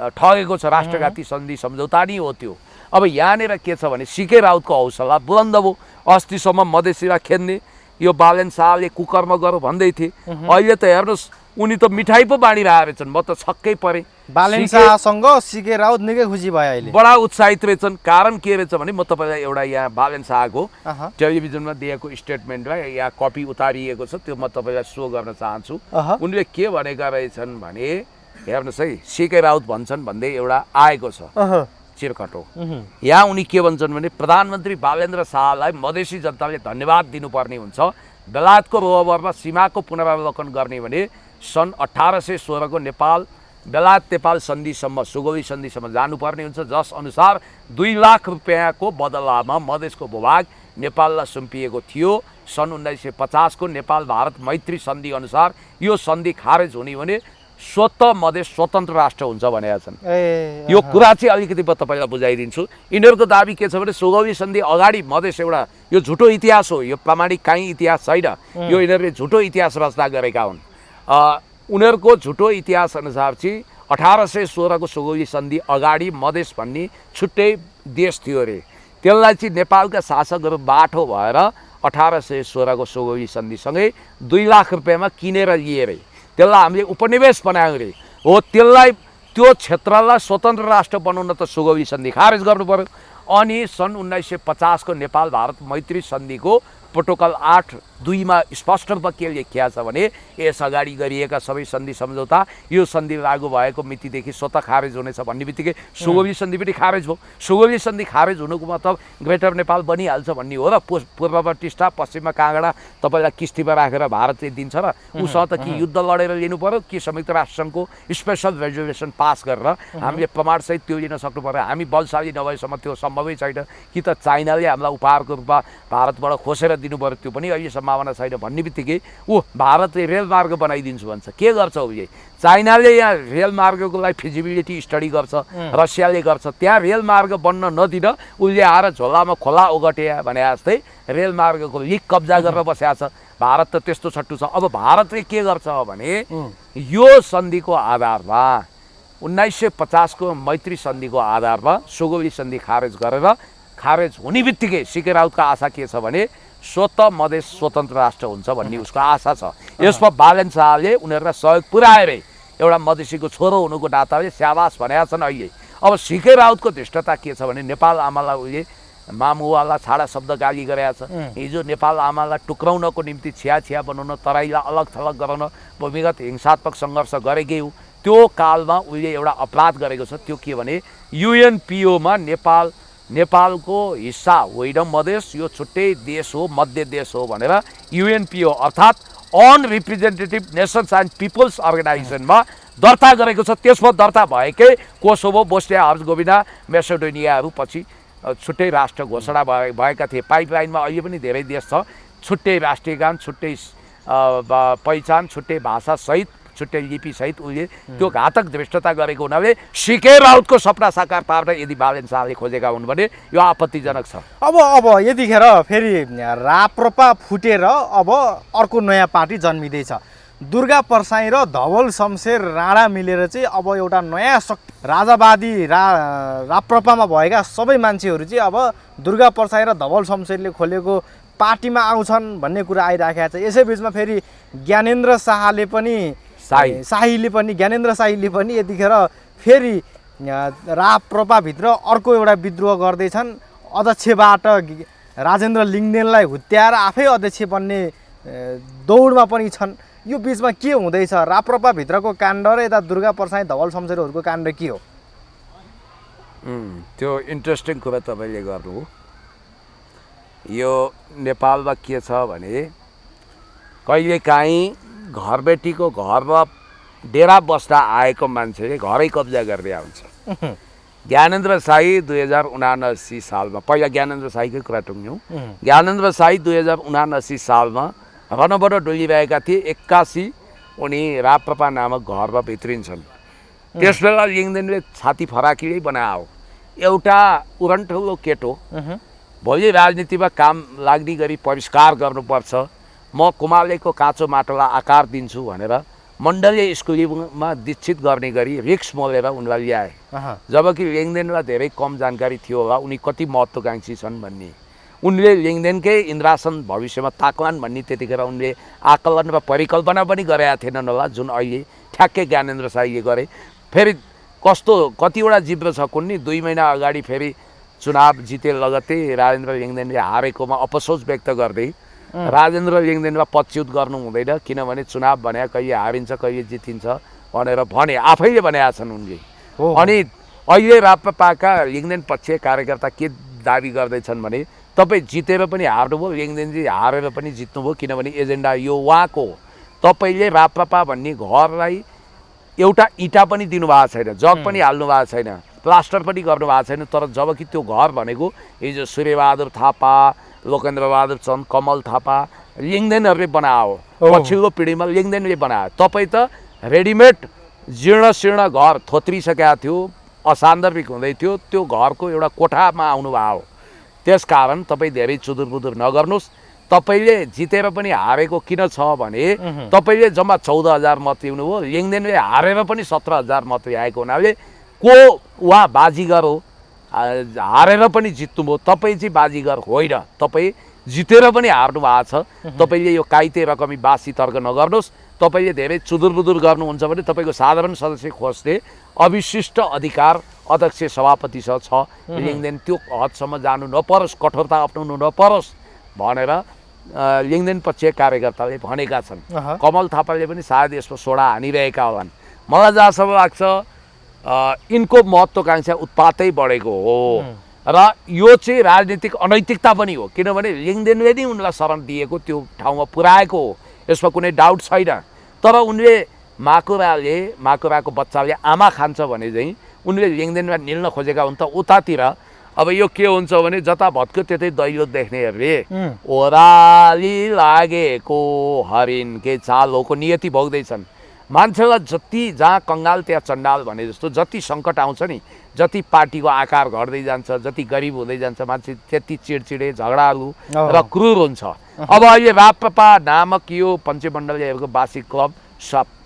ठगेको छ, राष्ट्रघाती सन्धि सम्झौता नै हो त्यो। अब यहाँनिर के छ भने सिके राउतको हौसला बुलन्द भयो। अस्तिसम्म मधेसीलाई खेद्ने यो बालेन शाहले कुकर्म गर्यो भन्दै थिए, अहिले त हेर्नुहोस् उनी त मिठाई पो बाँडिरहेको रहेछन्। म त छक्कै परेँ। बालेन शाहसँग सिके राउत निकै खुसी भयो अहिले, बडा उत्साहित रहेछन्। कारण के रहेछ भने म तपाईँलाई एउटा यहाँ बालेन शाहको टेलिभिजनमा दिएको स्टेटमेन्टलाई यहाँ कपी उतारिएको छ, त्यो म तपाईँलाई सो गर्न चाहन्छु। उनले के भनेका रहेछन् भने हेर्नुहोस् है, सिके राउत भन्छन् भन्दै एउटा आएको छ चिरकटो। यहाँ उनी के भन्छन् भने प्रधानमन्त्री बालेन्द्र शाहलाई मधेसी जनताले धन्यवाद दिनुपर्ने हुन्छ। बेलायतको रोहबरमा सीमाको पुनरावलोकन गर्ने भने सन् 1816 को नेपाल बेलायत नेपाल सन्धिसम्म, सुगौली सन्धिसम्म जानुपर्ने हुन्छ, जस अनुसार 2 लाख रुपियाँको बदलामा मधेसको भूभाग नेपाललाई सुम्पिएको थियो। सन् 1950 को नेपाल भारत मैत्री सन्धि अनुसार यो सन्धि खारेज हुने भने स्वतः मधेस स्वतन्त्र राष्ट्र हुन्छ भनेका छन्। यो कुरा चाहिँ अलिकति म तपाईँलाई बुझाइदिन्छु। यिनीहरूको दाबी के छ भने सुगौली सन्धि अगाडि मधेस एउटा यो झुटो इतिहास हो, यो प्रामाणिक काहीँ इतिहास छैन, यो यिनीहरूले झुटो इतिहास रचना गरेका हुन्। उनीहरूको झुटो इतिहास अनुसार चाहिँ 1816 को सुगौली सन्धि अगाडि मधेस भन्ने छुट्टै देश थियो अरे, त्यसलाई चाहिँ नेपालका शासकहरू बाठो भएर 1816 को सुगौली सन्धिसँगै 2 लाख रुपियाँमा किनेर लिए अरे, त्यसलाई हामीले उपनिवेश बनायौँ अरे हो। त्यसलाई त्यो क्षेत्रलाई स्वतन्त्र राष्ट्र बनाउन त सुगौली सन्धि खारेज गर्नु पर्यो। अनि सन् 1950 को नेपाल भारत मैत्री सन्धिको प्रोटोकल 8(2) स्पष्ट रूपमा के लेखिया छ भने यस अगाडि गरिएका सबै सन्धि सम्झौता यो सन्धि लागू भएको मितिदेखि स्वतः खारेज हुनेछ भन्ने बित्तिकै सुगौली सन्धि पनि खारेज भयो। सुगौली सन्धि खारेज हुनुको मतलब ग्रेटर नेपाल बनिहाल्छ भन्ने हो र पूर्वमा टिस्टा पश्चिममा काँगडा तपाईँलाई किस्तीमा राखेर भारतले दिन्छ र उसँग त कि युद्ध लडेर लिनु पर्यो कि संयुक्त राष्ट्रसङ्घको स्पेसल रेजोल्युसन पास गरेर हामीले प्रमाणसहित त्यो लिन सक्नु पर्यो। हामी बलशाली नभएसम्म त्यो सम्भवै छैन कि त चाइनाले हामीलाई उपहारको रूपमा भारतबाट खोसेर दिनु पर्यो, त्यो पनि अहिले सम्भावना छैन भन्ने बित्तिकै भारतले रेलमार्ग बनाइदिन्छु भन्छ। के गर्छ उसले? चाइनाले यहाँ रेलमार्गको लागि फिजिबिलिटी स्टडी गर्छ, रसियाले गर्छ, त्यहाँ रेलमार्ग बन्न नदिन उसले आएर झोलामा खोला ओगटे भने जस्तै रेलमार्गको लिक कब्जा गरेर बसेको छ। भारत त त्यस्तो छट्टु छ। अब भारतले के गर्छ भने यो सन्धिको आधारमा 1950 को मैत्री सन्धिको आधारमा सुगौली सन्धि खारेज गरेर खारेज हुने बित्तिकै सीके राउतको आशा के छ भने स्वतः मधेस स्वतन्त्र राष्ट्र हुन्छ भन्ने उसको आशा छ। यसमा बालेन शाहले उनीहरूलाई सहयोग पुर्याएरै एउटा मधेसीको छोरो हुनुको नाताले स्याबास भनेका छन्। अहिले अब सीके राउतको धृष्टता के छ भने नेपाल आमालाई उसले मामुवाला छाडा शब्द गाली गरेका छ। हिजो नेपाल आमालाई टुक्राउनको निम्ति छिया बनाउन, तराईलाई अलग थलग गराउन भूमिगत हिंसात्मक सङ्घर्ष गरेकै हो। त्यो कालमा उसले एउटा अपराध गरेको छ। त्यो के भने युएनपिओमा नेपालको हिस्सा होइन मधेस, यो छुट्टै देश हो, मध्य देश हो भनेर युएनपिओ अर्थात् अनरिप्रेजेन्टेटिभ नेसन्स एन्ड पिपल्स अर्गनाइजेसनमा दर्ता गरेको छ। त्यसमा दर्ता भएकै कोसोभो, बोस्निया हर्जगोभिना, मेसेडोनियाहरू पछि छुट्टै राष्ट्र घोषणा भएका थिए। पाइपलाइनमा अहिले पनि धेरै देश छ, छुट्टै राष्ट्रिय गान, छुट्टै पहिचान, छुट्टै भाषासहित, छुट्टै लिपिसहित उसले त्यो घातक धृष्टता गरेको हुनाले सीके राउतको सपना साकार पार्न यदि बालेन शाहले खोजेका हुन् भने यो आपत्तिजनक छ। अब यतिखेर फेरि राप्रपा फुटेर अब अर्को नयाँ पार्टी जन्मिँदैछ। दुर्गा परसाई र धवल शमशेर राणा मिलेर चाहिँ अब एउटा नयाँ राजावादी राप्रपामा भएका सबै मान्छेहरू चाहिँ अब दुर्गा परसाई र धवल शमशेरले खोलेको पार्टीमा आउँछन् भन्ने कुरा आइराखेको छ। यसै बिचमा फेरि ज्ञानेन्द्र शाहीले पनि यतिखेर फेरि राप्रपाभित्र अर्को एउटा विद्रोह गर्दैछन्। अध्यक्षबाट राजेन्द्र लिङ्गदेनलाई हुत्याएर आफै अध्यक्ष बन्ने दौडमा पनि छन्। यो बिचमा के हुँदैछ? राप्रपाभित्रको काण्ड र यता दुर्गा परसाई धवल शमशेरहरूको काण्ड के हो? त्यो इन्ट्रेस्टिङ कुरा तपाईँले गर्नु हो। यो नेपालमा के छ भने कहिलेकाहीँ घरबेटीको घरमा डेरा बस्न आएको मान्छेले घरै कब्जा गर्दै आउँछ। ज्ञानेन्द्र शाही 2079 सालमा, पहिला ज्ञानेन्द्र शाहीकै कुरा टुङ्ग्यौँ। ज्ञानेन्द्र शाही 2079 सालमा रनबाट डोलिरहेका थिए। 81 उनी राप्रपा नामक घरमा भित्रिन्छन्। त्यसबेला लिङ्गदेनले छाती फराकिँदै बनायो एउटा उरन्ठौलो केटो भोलि राजनीतिमा काम लाग्ने गरी परिष्कार गर्नुपर्छ, म कुमालेको काँचो माटोलाई आकार दिन्छु भनेर मण्डलीय स्कुलमा दीक्षित गर्ने गरी रिक्स मोलेर उनलाई ल्याए। जबकि लिङ्गदेनलाई धेरै कम जानकारी थियो होला उनी कति महत्त्वकाङ्क्षी छन् भन्ने। उनले लिङ्गदेनकै इन्द्रासन भविष्यमा ताक्लान् भन्ने त्यतिखेर उनले आकलन र परिकल्पना पनि गरेका थिएनन् होला, जुन अहिले ठ्याक्कै ज्ञानेन्द्र शाहीले गरे। फेरि कतिवटा जिब्रो छ कुन्नी, 2 महिना अगाडि फेरि चुनाव जिते लगत्तै राजेन्द्र लिङ्गदेनले हारेकोमा अफसोस व्यक्त गर्दै राजेन्द्र लिङ्गदेनमा पदच्युत गर्नु हुँदैन, किनभने चुनाव भने कहिले हारिन्छ कहिले जितिन्छ भनेर आफैले भनेका छन् उनले। अनि अहिले राप्रपाका लिङ्गदेन पक्षीय कार्यकर्ता के दाबी गर्दैछन् भने तपाईँ जितेर पनि हार्नुभयो, लिङ्गदेनजी हारेर पनि जित्नुभयो, किनभने एजेन्डा यो उहाँको हो। तपाईँले राप्रपा भन्ने घरलाई एउटा इँटा पनि दिनुभएको छैन, जग पनि हाल्नु भएको छैन, प्लास्टर पनि गर्नुभएको छैन। तर जबकि त्यो घर भनेको हिजो सूर्यबहादुर थापा, लोकेन्द्रबहादुर चन्द, कमल थापा, लिङ्गदेनहरूले बनायो, पछिल्लो पिँढीमा लिङ्गदेनले बनायो। तपाईँ त रेडिमेड जीर्ण घर थोत्रिसकेका थियो, असान्दर्भिक हुँदै थियो, त्यो घरको एउटा कोठामा आउनुभयो। त्यसकारण तपाईँ धेरै चुदुरबुदुर नगर्नुहोस्। तपाईँले जितेर पनि हारेको किन छ भने तपाईँले जम्मा 14,000 मत ल्याउनुभयो, लिङ्गदेनले हारेर पनि 17,000 मत ल्याएको हुनाले उहाँ बाजीगर हो, हारेर पनि जित्नुभयो। तपाईँ चाहिँ बाजीगर होइन, तपाईँ जितेर पनि हार्नु भएको छ। तपाईँले यो काइते रकमी बासी तर्क नगर्नुहोस्। तपाईँले धेरै चुदुरबुदुर गर्नुहुन्छ भने तपाईँको साधारण सदस्य खोज्ने अविशिष्ट अधिकार अध्यक्ष सभापतिसँग छ। लिङ्गदेन त्यो हदसम्म जानु नपरोस्, कठोरता अप्नाउनु नपरोस् भनेर लिङ्गदेन पक्षीय कार्यकर्ताले भनेका छन्। कमल थापाले पनि सायद यसमा सोडा हानिरहेका होलान्। मलाई जहाँसम्म लाग्छ यिनको महत्त्वाकांक्षा उत्पातै बढेको हो र यो चाहिँ राजनीतिक अनैतिकता पनि हो, किनभने लिङ्गदेनले नै उनलाई शरण दिएको त्यो ठाउँमा पुर्याएको हो, यसमा कुनै डाउट छैन। तर उनले माकुराको बच्चाले आमा खान्छ भने चाहिँ उनले लिङ्गदेनमा निल्न खोजेका हुन् त उतातिर। अब यो के हुन्छ भने जता भत्क्यो त्यतै दैलो देख्नेहरूले ओह्राली लागेको हरिण के चाल होको नियति भोग्दैछन्। मान्छेलाई जति जहाँ कङ्गाल त्यहाँ चण्डाल भने जस्तो जति सङ्कट आउँछ नि, जति पार्टीको आकार घट्दै जान्छ, जति गरिब हुँदै जान्छ, मान्छे त्यति चिडचिडे झगडालु र क्रूर हुन्छ। अब अहिले राप्रपा नामक यो पञ्चमण्डलीहरूको वार्षिक क्लब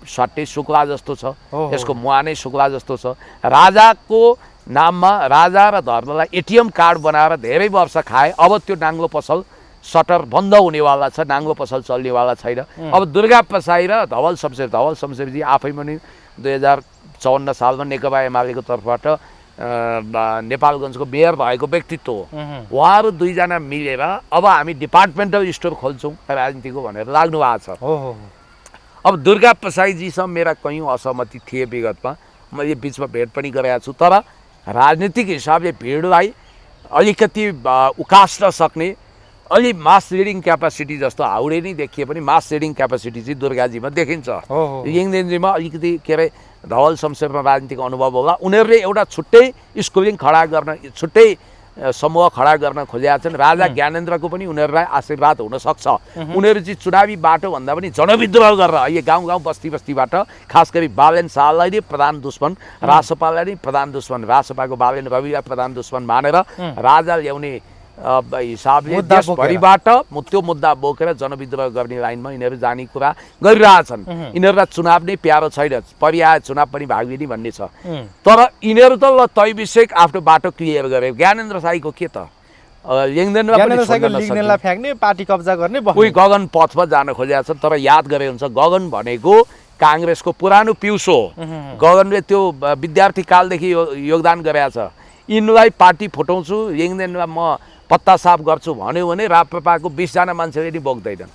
सट्टै शुक्ला जस्तो छ, यसको मुहा नै शुक्ला जस्तो छ। राजाको नाममा राजा र धर्मलाई एटिएम कार्ड बनाएर धेरै वर्ष खाए। अब त्यो नाङ्लो पसल सटर बन्द हुनेवाला छ, नाङ्लो पसल चल्नेवाला छैन। अब दुर्गा प्रसाई र धवल शमशेरजी आफै पनि 2054 सालमा नेकपा एमालेको तर्फबाट नेपालगञ्जको मेयर भएको व्यक्तित्व हो। उहाँहरू दुईजना मिलेर अब हामी डिपार्टमेन्टल स्टोर खोल्छौँ राजनीतिको भनेर लाग्नु भएको छ। अब दुर्गा प्रसाईजीसँग मेरा कयौँ असहमति थिए विगतमा, मैले बिचमा भेट पनि गरेका छु। तर राजनीतिक हिसाबले भिडलाई अलिकति उकास्न सक्ने, अलि मास रिडिङ क्यापासिटी जस्तो हाउडे नै देखिए पनि मास रिडिङ क्यापासिटी चाहिँ दुर्गाजीमा देखिन्छ। लिङ्गदेनजीमा अलिकति के अरे धवल शमशेरमा राजनीतिक अनुभव होला। उनीहरूले एउटा छुट्टै स्कुलिङ खडा गर्न, छुट्टै समूह खडा गर्न खोजेका छन्। राजा ज्ञानेन्द्रको पनि उनीहरूलाई आशीर्वाद हुनसक्छ। उनीहरू चाहिँ चुनावी बाटोभन्दा पनि जनविद्रोह गरेर अहिले गाउँ गाउँ बस्ती बस्तीबाट खास गरी बालेन शाहलाई नै प्रधान दुश्मन, रासपालाई नै प्रधान दुश्मन, रासपाको बालेन रविलाई प्रधान दुश्मन मानेर राजा ल्याउने हिसाबले देशभरिबाट त्यो मुद्दा बोकेर जनविद्रोह गर्ने लाइनमा यिनीहरू जाने कुरा गरिरहेछन्। यिनीहरूलाई चुनाव नै प्यारो छैन, परिआए चुनाव पनि भाग लिने भन्ने छ। तर यिनीहरू त ल तैविषयक आफ्नो बाटो क्लियर गरे। ज्ञानेन्द्र साईको के त लिङ्गदेनलाई फ्याँक्ने, पार्टी कब्जा गर्ने, कोही गगन पथमा जान खोजेका छन्। तर याद गरे हुन्छ गगन भनेको काङ्ग्रेसको पुरानो पिउसो हो। गगनले त्यो विद्यार्थी कालदेखि योगदान गरेका छ। यिनलाई पार्टी फुटाउँछु, लिङ्गदेनमा म पत्ता साफ गर्छु भन्यो भने राप्रपाको 20 जना मान्छेले नि बोक्दैनन्।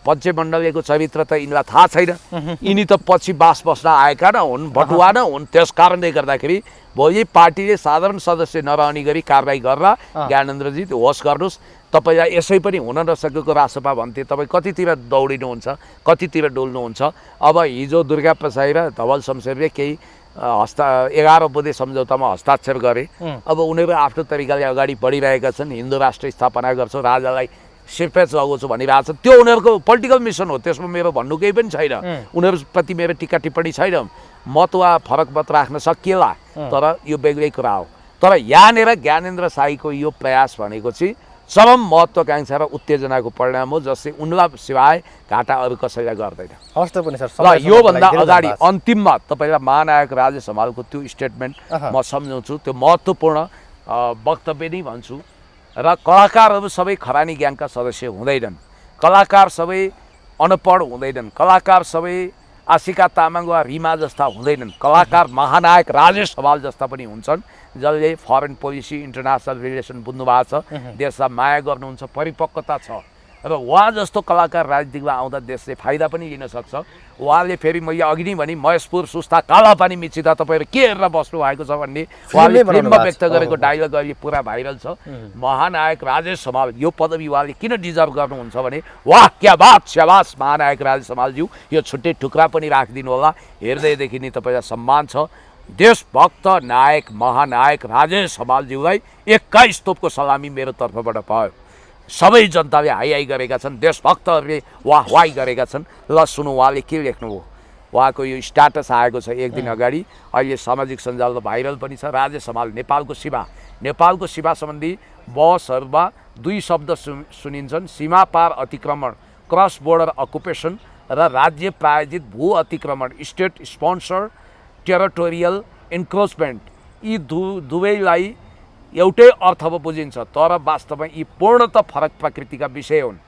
पञ्चमण्डलीको चरित्र त यिनलाई थाहा छैन। यिनी त पछि बास बस्न आएका न हुन्, बटुवा न हुन्। त्यस कारणले गर्दाखेरि भोलि पार्टीले साधारण सदस्य नरहने गरी कारबाही गरेर ज्ञानेन्द्रजी त्यो होस् गर्नुहोस्, तपाईँलाई यसै पनि हुन नसकेको रासपा भन्थे, तपाईँ कतितिर दौडिनुहुन्छ, कतितिर डोल्नुहुन्छ। अब हिजो दुर्गा प्रसाई र धवल शमशेरले केही 11 बुँदे सम्झौतामा हस्ताक्षर गरे। अब उनीहरू आफ्नो तरिकाले अगाडि बढिरहेका छन्। हिन्दू राष्ट्र स्थापना गर्छौँ, राजालाई सिरपेच लगाउँछु भनिरहेको छ। त्यो उनीहरूको पोलिटिकल मिसन हो, त्यसमा मेरो भन्नु केही पनि छैन। उनीहरूप्रति मेरो टिका टिप्पणी छैन, मत वा फरक मत राख्न सकिएला, तर यो बेग्लै कुरा हो। तर यहाँनिर ज्ञानेन्द्र साईको यो प्रयास भनेको चाहिँ चरम महत्त्वाकांक्षा र उत्तेजनाको परिणाम हो, जसले उनलाई सिवाय घाटा अरू कसैलाई गर्दैन। हस् त पनि सर, ल योभन्दा अगाडि अन्तिममा तपाईँलाई महानायक राजेश हमालको त्यो स्टेटमेन्ट म सम्झाउँछु, त्यो महत्त्वपूर्ण वक्तव्य नै भन्छु। र कलाकारहरू सबै खरानी ग्याङका सदस्य हुँदैनन्, कलाकार सबै अनपढ हुँदैनन्, कलाकार सबै आशिका तामाङ वा रिमा जस्ता हुँदैनन्। कलाकार महानायक राजेश हमाल जस्ता पनि हुन्छन्, जसले फरेन पोलिसी, इन्टरनेसनल रिलेसन बुझ्नु भएको छ, देशलाई माया गर्नुहुन्छ, परिपक्वता छ। र उहाँ जस्तो कलाकार राजनीतिमा आउँदा देशले फाइदा पनि लिन सक्छ। उहाँले फेरि मैले अघि नै भने महेशपुर सुस्ता काला पानी मिचिँदा तपाईँहरू के हेरेर बस्नु भएको छ भन्ने उहाँले फिल्ममा व्यक्त गरेको डायलग अहिले पुरा भाइरल छ। महानायक राजेश हमाल यो पदवी उहाँले किन डिजर्भ गर्नुहुन्छ भने वाह क्या बात, स्याबास महानायक राजेश हमालज्यू, यो छुट्टै टुक्रा पनि राखिदिनु होला। हृदयदेखि नै तपाईँलाई सम्मान छ। देशभक्त नायक महानायक राजेश हमालज्यूलाई 21 तोपको सलामी मेरो तर्फबाट भयो। सबै जनताले हाई हाई गरेका छन्, देशभक्तहरूले वाह वाही गरेका छन्। ल सुनौ उहाँले के लेख्नुभयो। उहाँको यो स्ट्याटस आएको छ एक दिन अगाडि, अहिले सामाजिक सञ्जालमा भाइरल पनि छ। राजेश हमाल नेपालको सीमा सम्बन्धी बहसहरूमा 2 शब्द सुनिन्छन्, सीमा पार अतिक्रमण, क्रस बोर्डर अकुपेसन र राज्य प्रायोजित भू अतिक्रमण, स्टेट स्पोन्सर टेरिटोरियल इन्क्रोचमेन्ट। यी दुवैलाई एउटै अर्थमा बुझिन्छ, तर वास्तवमा यी पूर्णतः फरक प्रकृतिका विषय हुन्।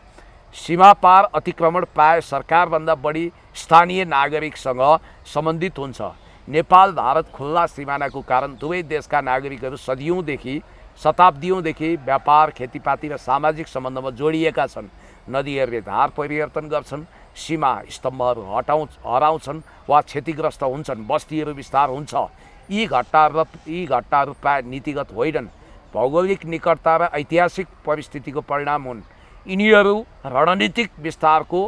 सीमा पार अतिक्रमण प्राय सरकारभन्दा बढी स्थानीय नागरिकसँग सम्बन्धित हुन्छ। नेपाल भारत खुल्ला सिमानाको कारण दुवै देशका नागरिकहरू शताब्दीौँदेखि व्यापार, खेतीपाती र सामाजिक सम्बन्धमा जोडिएका छन्। नदीहरूले धार परिवर्तन गर्छन्, सीमा स्तम्भहरू हराउँछन् वा क्षतिग्रस्त हुन्छन्, बस्तीहरू विस्तार हुन्छ। यी घटनाहरू प्राय नीतिगत होइनन्, भौगोलिक निकटता र ऐतिहासिक परिस्थितिको परिणाम हुन्। यिनीहरू रणनीतिक विस्तारको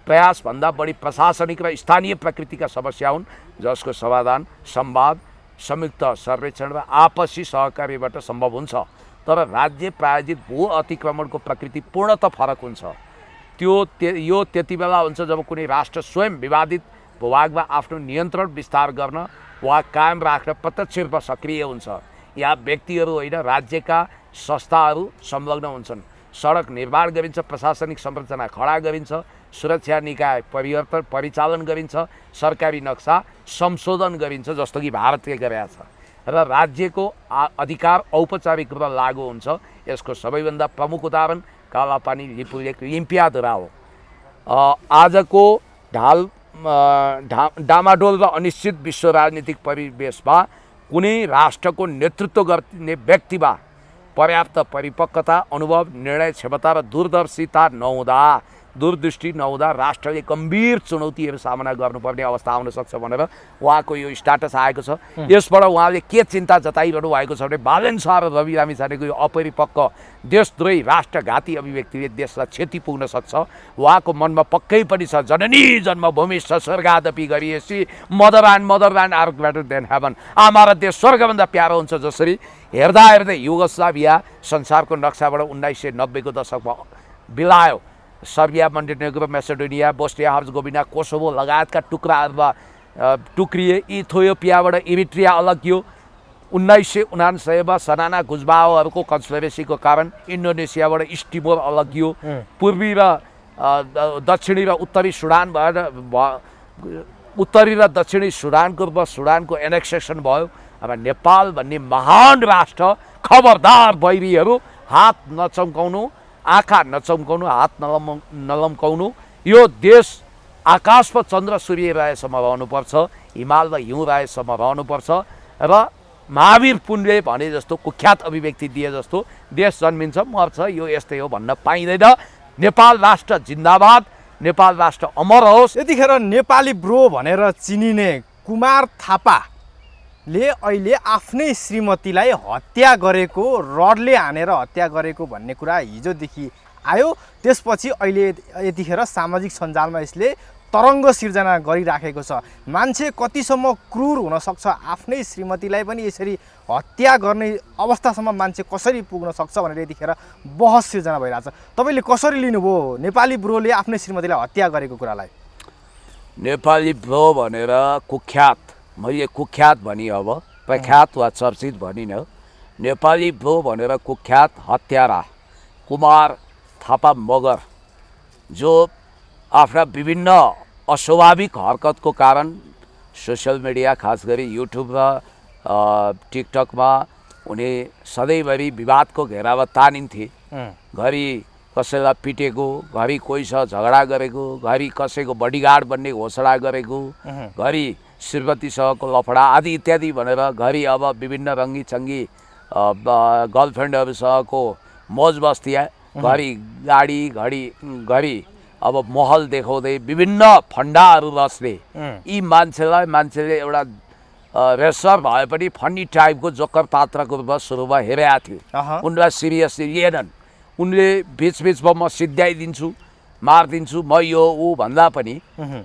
प्रयासभन्दा बढी प्रशासनिक र स्थानीय प्रकृतिका समस्या हुन्, जसको समाधान संवाद, संयुक्त सर्वेक्षण र आपसी सहकार्यबाट सम्भव हुन्छ। तर राज्य प्रायोजित भू अतिक्रमणको प्रकृति पूर्णतः फरक हुन्छ। यो त्यति बेला हुन्छ जब कुनै राष्ट्र स्वयं विवादित भूभागमा आफ्नो नियन्त्रण विस्तार गर्न वा कायम राख्न प्रत्यक्ष रूपमा सक्रिय हुन्छ। यहाँ व्यक्तिहरू होइन, राज्यका संस्थाहरू संलग्न हुन्छन्। सडक निर्माण गरिन्छ, प्रशासनिक संरचना खडा गरिन्छ, सुरक्षा निकाय परिचालन गरिन्छ, सरकारी नक्सा संशोधन गरिन्छ, जस्तो कि भारतले गरेका छ, र राज्यको अधिकार औपचारिक रूपमा लागू हुन्छ। यसको सबैभन्दा प्रमुख उदाहरण कालापानी लिम्पियाधुरा हो। आजको डामाडोल र अनिश्चित विश्व राजनीतिक परिवेशमा कुनै राष्ट्रको नेतृत्व गर्ने व्यक्तिमा पर्याप्त परिपक्वता, अनुभव, निर्णय क्षमता र दूरदृष्टि नहुँदा राष्ट्रले गम्भीर चुनौतीहरू सामना गर्नुपर्ने अवस्था आउन सक्छ भनेर उहाँको यो स्ट्याटस आएको छ। यसबाट उहाँले के चिन्ता जताइरहनु भएको छ भने बालेन शाह र रवि लामिछानेको यो अपरिपक्व देशद्रोही राष्ट्रघाती अभिव्यक्तिले देशलाई क्षति पुग्न सक्छ। उहाँको मनमा पक्कै पनि छ जननी जन्मभूमि स्वर्गादपि गरिएसी motherland are greater than heaven. आमा र देश स्वर्गभन्दा प्यारो हुन्छ। जसरी हेर्दा युगोस्लाभिया संसारको नक्साबाट 1990 को दशकमा बिलायो। सर्बिया, मन्टेनेग्रो, मेसेडोनिया, बोस्निया हर्जगोभिना, कोसोभो लगायतका टुक्राहरूमा टुक्रिए। इथियोपियाबाट इरिट्रिया अलगियो। 1999 मा सनाना गुजबाओहरूको कन्सपिरेसीको कारण इन्डोनेसियाबाट इस्टिमोर अलगियो। पूर्वी र दक्षिणी र उत्तरी सुडानको रूपमा सुडानको एनेक्सेसन भयो। अब नेपाल भन्ने महान राष्ट्र, खबरदार बैरीहरू, हात नचम्काउनु, आँखा नचम्काउनु, हात नलम्काउनु। यो देश आकाशमा चन्द्र सूर्य रहेसम्म रहनुपर्छ, हिमालमा हिउँ रहेसम्म रहनुपर्छ र महावीर पुनले भने जस्तो कुख्यात अभिव्यक्ति दिए जस्तो देश जन्मिन्छ मर्छ, यो यस्तै हो भन्न पाइँदैन। नेपाल राष्ट्र जिन्दाबाद, नेपाल राष्ट्र अमर होस्। यतिखेर नेपाली ब्रो भनेर चिनिने कुमार थापाले अहिले आफ्नै श्रीमतीलाई हत्या गरेको, रडले हानेर हत्या गरेको भन्ने कुरा हिजोदेखि आयो। त्यसपछि अहिले यतिखेर सामाजिक सञ्जालमा यसले तरङ्ग सिर्जना गरिराखेको छ। मान्छे कतिसम्म क्रूर हुनसक्छ, आफ्नै श्रीमतीलाई पनि यसरी हत्या गर्ने अवस्थासम्म मान्छे कसरी पुग्न सक्छ भनेर यतिखेर बहस सिर्जना भइरहेछ। तपाईँले कसरी लिनुभयो नेपाली ब्रोले आफ्नै श्रीमतीलाई हत्या गरेको कुरालाई? नेपाली ब्रो भनेर कुख्यात, मैले कुख्यात भनी, अब प्रख्यात वा चर्चित भनिनँ। नेपाली ब्रो भनेर कुख्यात हत्यारा कुमार थापा मगर, जो आफ्ना विभिन्न अस्वाभाविक हरकतको कारण सोसियल मिडिया, खास गरी युट्युब र टिकटकमा उनी सधैँभरि विवादको घेरामा तानिन्थे। घरि कसैलाई पिटेको, घरि कोहीसँग झगडा गरेको, घरि कसैको बडीगार्ड बन्ने घोषणा गरेको, घरि श्रीमतीसँगको लफडा आदि इत्यादि भनेर घरि अब विभिन्न रङ्गीचङ्गी गर्लफ्रेन्डहरूसँगको मौज बस्तिया, घरि गाडी, घरि अब महल देखाउँदै विभिन्न फन्डाहरू रच्ने यी मान्छेले एउटा रेसर भए पनि फन्नी टाइपको जोकर पात्रको रूपमा सुरुमा हेरेका थियो। उनलाई सिरियसली लिएनन्। उनले बिचबिचमा म सिद्ध्याइदिन्छु, मारिदिन्छु, म यो ऊ भन्दा पनि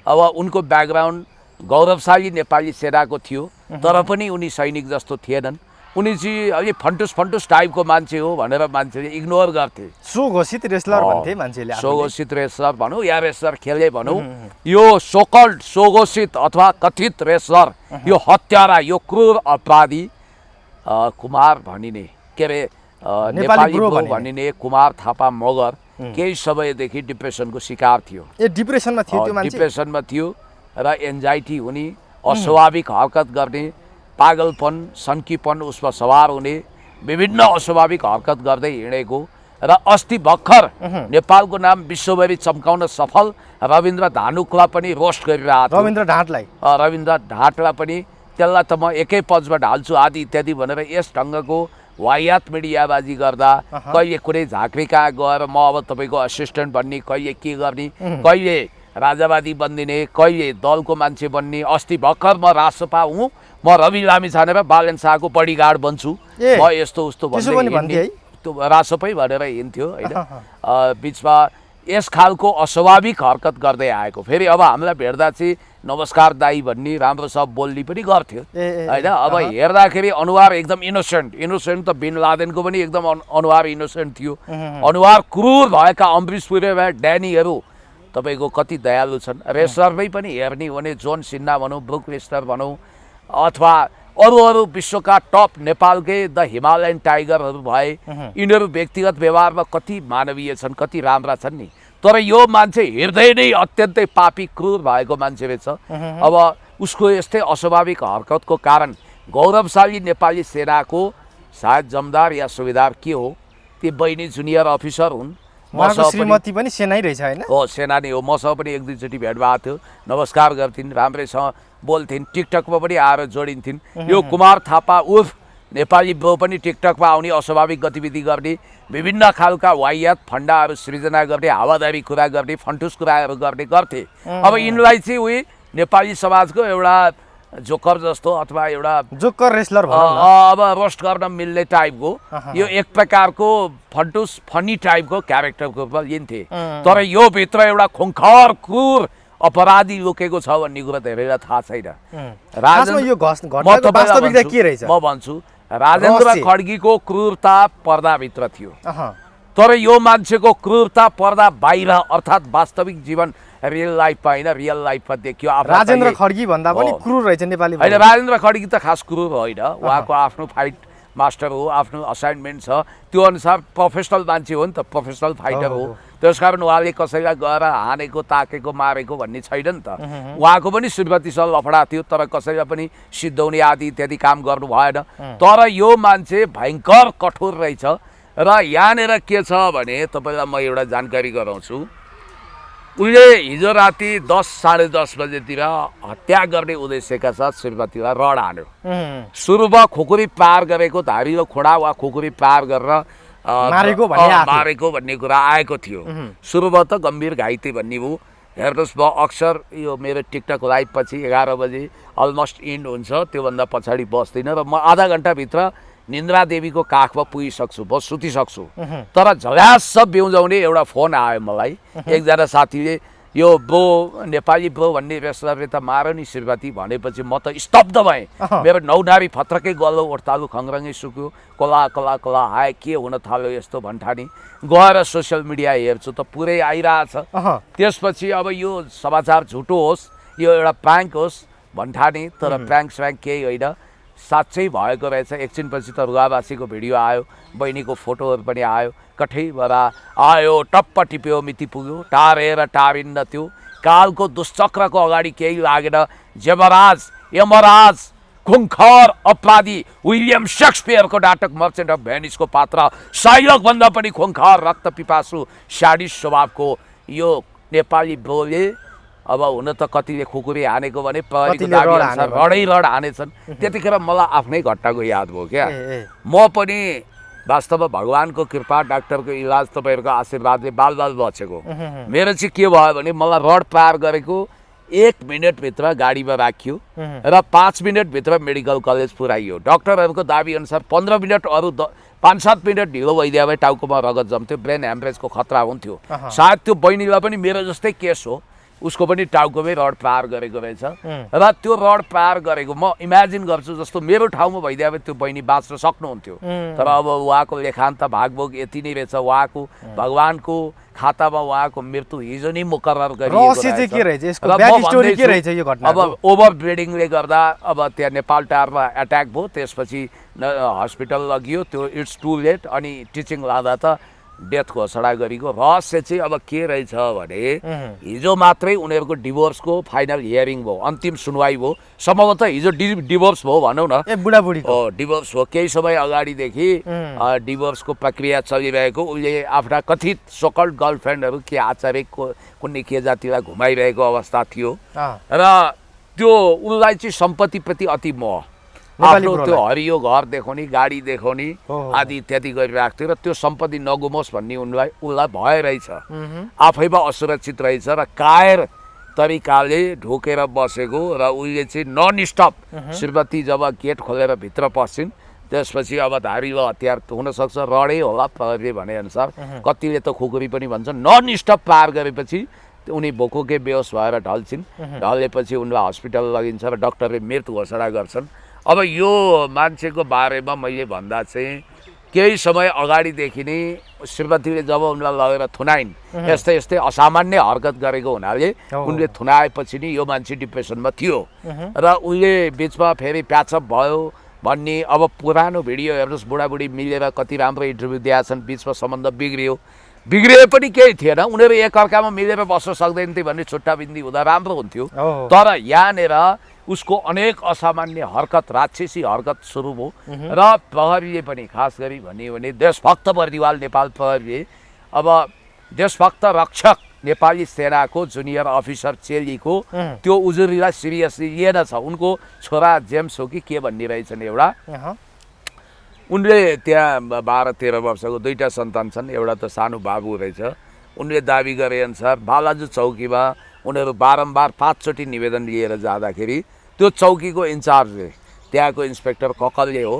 अब उनको ब्याकग्राउन्ड गौरवशाली नेपाली सेनाको थियो, तर पनि उनी सैनिक जस्तो थिएनन्। उनी चाहिँ अलि फन्टुस टाइपको मान्छे हो भनेर मान्छेले इग्नोर गर्थे। स्वघोषित रेसलर भन्थे मान्छेले। स्वघोषित रेसलर भनौँ या रेसलर खेले भनौँ, यो सोकल्ड स्वघोषित अथवा कथित रेसलर, यो हत्यारा, यो क्रूर अपराधी कुमार भनिने, के अरे नेपाली ब्रो भनिने कुमार थापा मगर केही समयदेखि डिप्रेसनको शिकार थियो। डिप्रेसनमा थियो त्यो मान्छे? डिप्रेसनमा थियो र एन्जाइटी हुने, अस्वाभाविक हरकत गर्ने, पागलपन, सन्कीपन उसमा सवार हुने, विभिन्न अस्वाभाविक हरकत गर्दै हिँडेको र अस्ति भर्खर नेपालको नाम विश्वभरि चम्काउन सफल रविन्द्र धानुकलाई पनि रोस्ट गरिरहेको थियो। रविन्द्र ढाँटलाई पनि त्यसलाई त म एकै पजमा ढाल्छु आदि इत्यादि भनेर यस ढङ्गको वाहियात मिडियाबाजी गर्दा कहिले कुनै झाँक्री कहाँ गएर म अब तपाईँको असिस्टेन्ट बन्ने, कहिले के गर्ने, कहिले राजावादी बनिदिने, कहिले दलको मान्छे बन्ने। अस्ति भर्खर म राजसपा हुँ, म रवि लामिछाने बालेन शाहको बडीगार्ड बन्छु, म यस्तो उस्तो भन्दै त्यो राजसपै भनेर हिँड्थ्यो होइन। बिचमा यस खालको अस्वाभाविक हरकत गर्दै आएको। फेरि अब हामीलाई भेट्दा चाहिँ नमस्कार दाई भन्ने, राम्रोसँग बोल्ने पनि गर्थ्यो होइन। अब हेर्दाखेरि अनुहार एकदम इनोसेन्ट त बिन लादेनको पनि एकदम अनुहार इनोसेन्ट थियो। अनुहार क्रूर भएका अम्बरीश पुरी वा ड्यानीहरू तपाईँको कति दयालु छन्। रेसलरमै पनि हेर्ने हो भने जोन सिन्हा भनौँ, ब्रुक लेस्नर भनौँ, अथवा अरू विश्वका टप नेपालकै द हिमालयन टाइगरहरू भए, यिनीहरू व्यक्तिगत व्यवहारमा कति मानवीय छन्, कति राम्रा छन् नि। तर यो मान्छे हृदय नै अत्यन्तै पापी क्रूर भएको मान्छे रहेछ। अब उसको यस्तै अस्वाभाविक हरकतको कारण गौरवशाली नेपाली सेनाको सायद जमदार या सुबेदार के हो, ती बहिनी जुनियर अफिसर हुन्, श्रीमती पनि सेनै रहेछ होइन। हो, सेना नै हो। मसँग पनि एक दुईचोटि भेट भएको थियो, नमस्कार गर्थिन्, राम्रैसँग बोल्थिन्, टिकटकमा पनि आएर जोडिन्थिन्। यो कुमार थापा उर्फ नेपाली ब्रो पनि टिकटकमा आउने, अस्वाभाविक गतिविधि गर्ने, विभिन्न खालका वाहियात फन्डाहरू सृजना गर्ने, हावादारी कुरा गर्ने, फन्टुस कुराहरू गर्थे। अब यिनलाई चाहिँ उही नेपाली समाजको एउटा जोकर जस्तो अथवा एउटा जोकर रेसलर अब रोस्ट गर्न मिल्ने टाइपको, यो एक प्रकारको फन्टुस फनी टाइपको क्यारेक्टरको रूपमा लिन्थे। तर यो भित्र एउटा खुङ्खार क्रूर अपराधी लुकेको छ भन्ने कुरा धेरैलाई थाहा छैन। म भन्छु राजेन्द्र खड्गीको क्रूरता पर्दाभित्र थियो, तर यो मान्छेको क्रूरता पर्दा बाहिर अर्थात् वास्तविक जीवन रियल लाइफमा होइन, रियल लाइफमा देखियो। राजेन्द्र खड्गी भन्दा पनि क्रूर रहेछ नेपाली होइन। राजेन्द्र खड्गी त खास क्रूर होइन, उहाँको आफ्नो फाइट मास्टर हो, आफ्नो असाइनमेन्ट छ, त्यो अनुसार प्रोफेसनल मान्छे हो नि त, प्रोफेसनल फाइटर हो। त्यस कारण उहाँले कसैलाई गएर हानेको, ताकेको, मारेको भन्ने छैन नि त। उहाँको पनि श्रीमतीसँग लफडा थियो, तर कसैलाई पनि सिद्धाउने आदि इत्यादि काम गर्नु भएन। तर यो मान्छे भयङ्कर कठोर रहेछ। र यहाँनिर के छ भने तपाईँलाई म एउटा जानकारी गराउँछु। उहिले हिजो राति 10 साढे 10 बजेतिर हत्या गर्ने उद्देश्यका साथ श्रीमतीलाई रड हान्यो। सुरुमा खुकुरी पार गरेको, धारिलो खोडा वा खुकुरी पार गरेर मारेको भन्ने कुरा आएको थियो। सुरुमा त गम्भीर घाइते भन्ने भयो। हेर्नुहोस्, म अक्सर यो मेरो टिकटक लाइभ पछि 11 बजे अलमोस्ट इन्ड हुन्छ, त्योभन्दा पछाडि बस्दिनँ र म आधा घन्टाभित्र निन्द्रा देवीको काखमा पुगिसक्छु, म सुतिसक्छु। तर झल्यास बिउजाउने एउटा फोन आयो मलाई। एकजना साथीले यो ब्रो, नेपाली ब्रो भन्ने रेसलरले त मार नि श्रीमती भनेपछि म त स्तब्ध भएँ। मेरो नौनारी फत्रकै गलो ओर्तालु खङ्ग्रङ्गै सुक्यो, कोला कोला कोला हाय, के हुन थाल्यो यस्तो भन्ठानी। गएर सोसियल मिडिया हेर्छु त पुरै आइरहेछ। त्यसपछि अब यो समाचार झुटो होस्, यो एउटा प्र्याङ्क होस् भन्ठानी, तर प्र्याङ्क स्र्याङ्क केही होइन, साँच्चै भएको रहेछ। एकछिनपछि त रुवावासीको भिडियो आयो, बहिनीको फोटोहरू पनि आयो, कठैबाट आयो, टप्प टिप्यो, मिति पुग्यो, टारेर टारिन्न त्यो। कालको दुश्चक्रको अगाडि केही लागेन। यमराज खुङ्खार अपराधी विलियम सेक्सपियरको नाटक मर्चेन्ट अफ भेनिसको पात्र साइलकभन्दा पनि खुङ्खार रक्त पिपासु स्याडिस स्वभावको यो नेपाली ब्रोले अब हुन त कतिले खुकुरी हानेको भने प्रहरीको दाबी अनुसार रड हानेछन्। त्यतिखेर मलाई आफ्नै घटनाको याद भयो क्या। म पनि वास्तवमा भगवानको कृपा, डाक्टरको इलाज, तपाईँहरूको आशीर्वादले बाल बचेको। मेरो चाहिँ के भयो भने मलाई रड पार गरेको 1 मिनटभित्र गाडीमा राखियो र 5 मिनटभित्र मेडिकल कलेज पुर्याइयो। डक्टरहरूको दाबी अनुसार 15 मिनट, अरू 5-7 मिनट ढिलो भइदियो भए टाउकोमा रगत जम्थ्यो, ब्रेन ह्यामरेजको खतरा हुन्थ्यो। सायद त्यो बहिनीलाई पनि मेरो जस्तै केस हो, उसको पनि टाउकोमै रड पार गरेको रहेछ। र त्यो रड पार गरेको म इमेजिन गर्छु जस्तो मेरो ठाउँमा भइदियो भए त्यो बहिनी बाँच्न सक्नुहुन्थ्यो। तर अब उहाँको लेखान्त भागभोग यति नै रहेछ। उहाँको भगवानको खातामा उहाँको मृत्यु हिजो नै मुकर्रर गरिएको रहेछ। अब ओभर ब्रिडिङले गर्दा अब त्यहाँ नेपाल टारमा एट्याक भयो, त्यसपछि हस्पिटल लगियो, त्यो इट्स टु लेट। अनि टिचिङ लाँदा त डेथ घोषणा गरेको। रहस्य चाहिँ अब के रहेछ भने हिजो मात्रै उनीहरूको डिभोर्सको फाइनल हियरिङ भयो, अन्तिम सुनवाई भयो। सम्भवतः हिजो डिभोर्स भयो भनौँ न, बुढाबुढीको डिभोर्स हो। केही समय अगाडिदेखि डिभोर्सको प्रक्रिया चलिरहेको। उसले आफ्ना कथित सोकल्ड गर्लफ्रेन्डहरू के आचार्य कुनै के जातिलाई घुमाइरहेको अवस्था थियो। र त्यो उसलाई चाहिँ सम्पत्तिप्रति अति मोह, नेपाली आफ्नो त्यो ब्रोलाई। हरियो घर देखाउने गाडी देखाउने ओहो। आदि इत्यादि गरिरहेको थियो र त्यो सम्पत्ति नगुमोस् भन्ने उसलाई भय रहेछ। मह्म। आफैमा असुरक्षित रहेछ र कायर तरिकाले ढोकेर बसेको र उसले चाहिँ नन स्टप श्रीमती जब गेट खोलेर भित्र पस्छिन् त्यसपछि अब धारिलो हतियार हुनसक्छ रडै होला प्रहरीले भनेअनुसार कतिले त खुकुरी पनि भन्छन् नन स्टप पार गरेपछि उनी भोकोके बेहोस भएर ढल्छिन् ढलेपछि उनलाई हस्पिटल लगिन्छ र डाक्टरले मृत घोषणा गर्छन्। अब यो मान्छेको बारेमा मैले भन्दा चाहिँ केही समय अगाडिदेखि नै श्रीमतीले जब उनलाई लगेर थुनाइन् यस्तै यस्तै असामान्य हरकत गरेको हुनाले उनले थुनाएपछि नि यो मान्छे डिप्रेसनमा थियो र उनले बिचमा फेरि प्याचअप भयो भन्ने। अब पुरानो भिडियो हेर्नुहोस्, बुढाबुढी मिलेर कति राम्रो इन्टरभ्यू दिएछन्, बिचमा सम्बन्ध बिग्रिए पनि केही थिएन, उनीहरू एकअर्कामा मिलेर बस्न सक्दैन थिए भन्ने छुट्टा बिन्दी हुँदा राम्रो हुन्थ्यो। तर यहाँनिर उसको अनेक असामान्य हरकत राक्षसी हरकत सुरु भयो र प्रहरीले पनि खास गरी भनियो भने देशभक्त बर्दिवाल नेपाल प्रहरीले अब देशभक्त रक्षक नेपाली सेनाको जुनियर अफिसर चेलीको त्यो उजुरीलाई सिरियसली लिएन छ। उनको छोरा जेम्स हो कि के भन्ने रहेछन् एउटा, उनले त्यहाँ 12-13 वर्षको 2टा सन्तान छन्, एउटा त सानो बाबु रहेछ। उनले दाबी गरे अनुसार बालाजु चौकीमा उनीहरू बारम्बार 5 चोटि निवेदन लिएर जाँदाखेरि त्यो चौकीको इन्चार्जले त्यहाँको इन्सपेक्टर ककलले हो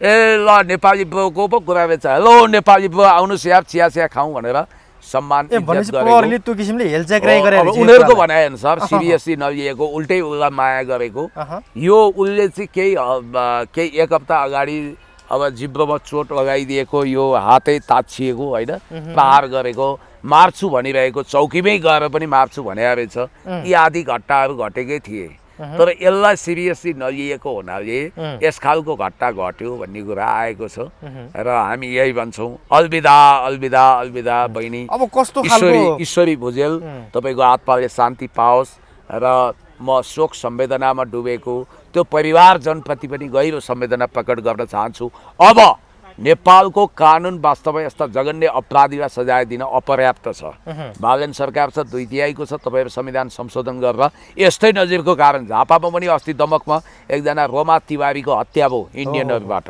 ल नेपाली ब्रोको पो कुरा रहेछ, हेलो नेपाली ब्रो आउनुहोस् यार चिया चिया खाउँ भनेर सम्मान उनीहरूको भनाइअनुसार सिरियसली नलिएको, उल्टै उसलाई माया गरेको। यो उसले चाहिँ केही एक हप्ता अगाडि अब जिब्रोमा चोट लगाइदिएको, यो हातै ताछिएको होइन, प्रहार गरेको, मार्छु भनिरहेको, चौकीमै गएर पनि मार्छु भने रहेछ। यी आदि घटनाहरू घटेकै थिए तर यसलाई सिरियसली नलिएको हुनाले यस खालको घटना घट्यो भन्ने कुरा आएको छ र हामी यही भन्छौँ अलविदा अलविदा अलविदा बहिनी। अब कस्तो ईश्वरी भुजेल तपाईँको आत्माले शान्ति पाओस् र म शोक संवेदनामा डुबेको त्यो परिवारजनप्रति पनि गहिरो संवेदना प्रकट गर्न चाहन्छु। अब नेपालको कानुन वास्तवमा यस्ता जघन्य अपराधीलाई सजाय दिन अपर्याप्त छ। बालन सरकार छ, 2 तिहाईको छ, तपाईँहरू संविधान संशोधन गरेर यस्तै नजिरको कारण झापामा पनि अस्ति दमकमा एकजना रोमा तिवारीको हत्या भयो इन्डियनहरूबाट।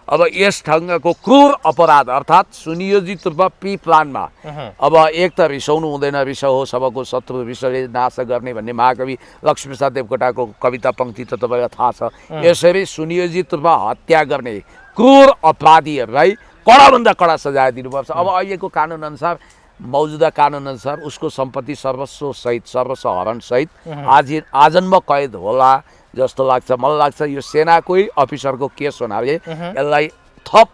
अब यस ढङ्गको क्रूर अपराध अर्थात् सुनियोजित रूपमा प्री प्लानमा अब एक त रिसाउनु हुँदैन, रिस हो सबको शत्रु रिसले नाश गर्ने भन्ने महाकवि लक्ष्मीप्रसाद देवकोटाको कविता पङ्क्ति त तपाईँलाई थाहा छ। यसरी सुनियोजित रूपमा हत्या गर्ने क्रूर अपराधीहरूलाई कडाभन्दा कडा सजाय दिनुपर्छ। अब अहिलेको कानुनअनुसार मौजुदा कानुनअनुसार उसको सम्पत्ति सर्वस्व सहित सर्वस्व हरण सहित आजन्म कैद होला जस्तो लाग्छ। मलाई लाग्छ यो सेनाकै अफिसरको केस हुनाले यसलाई थप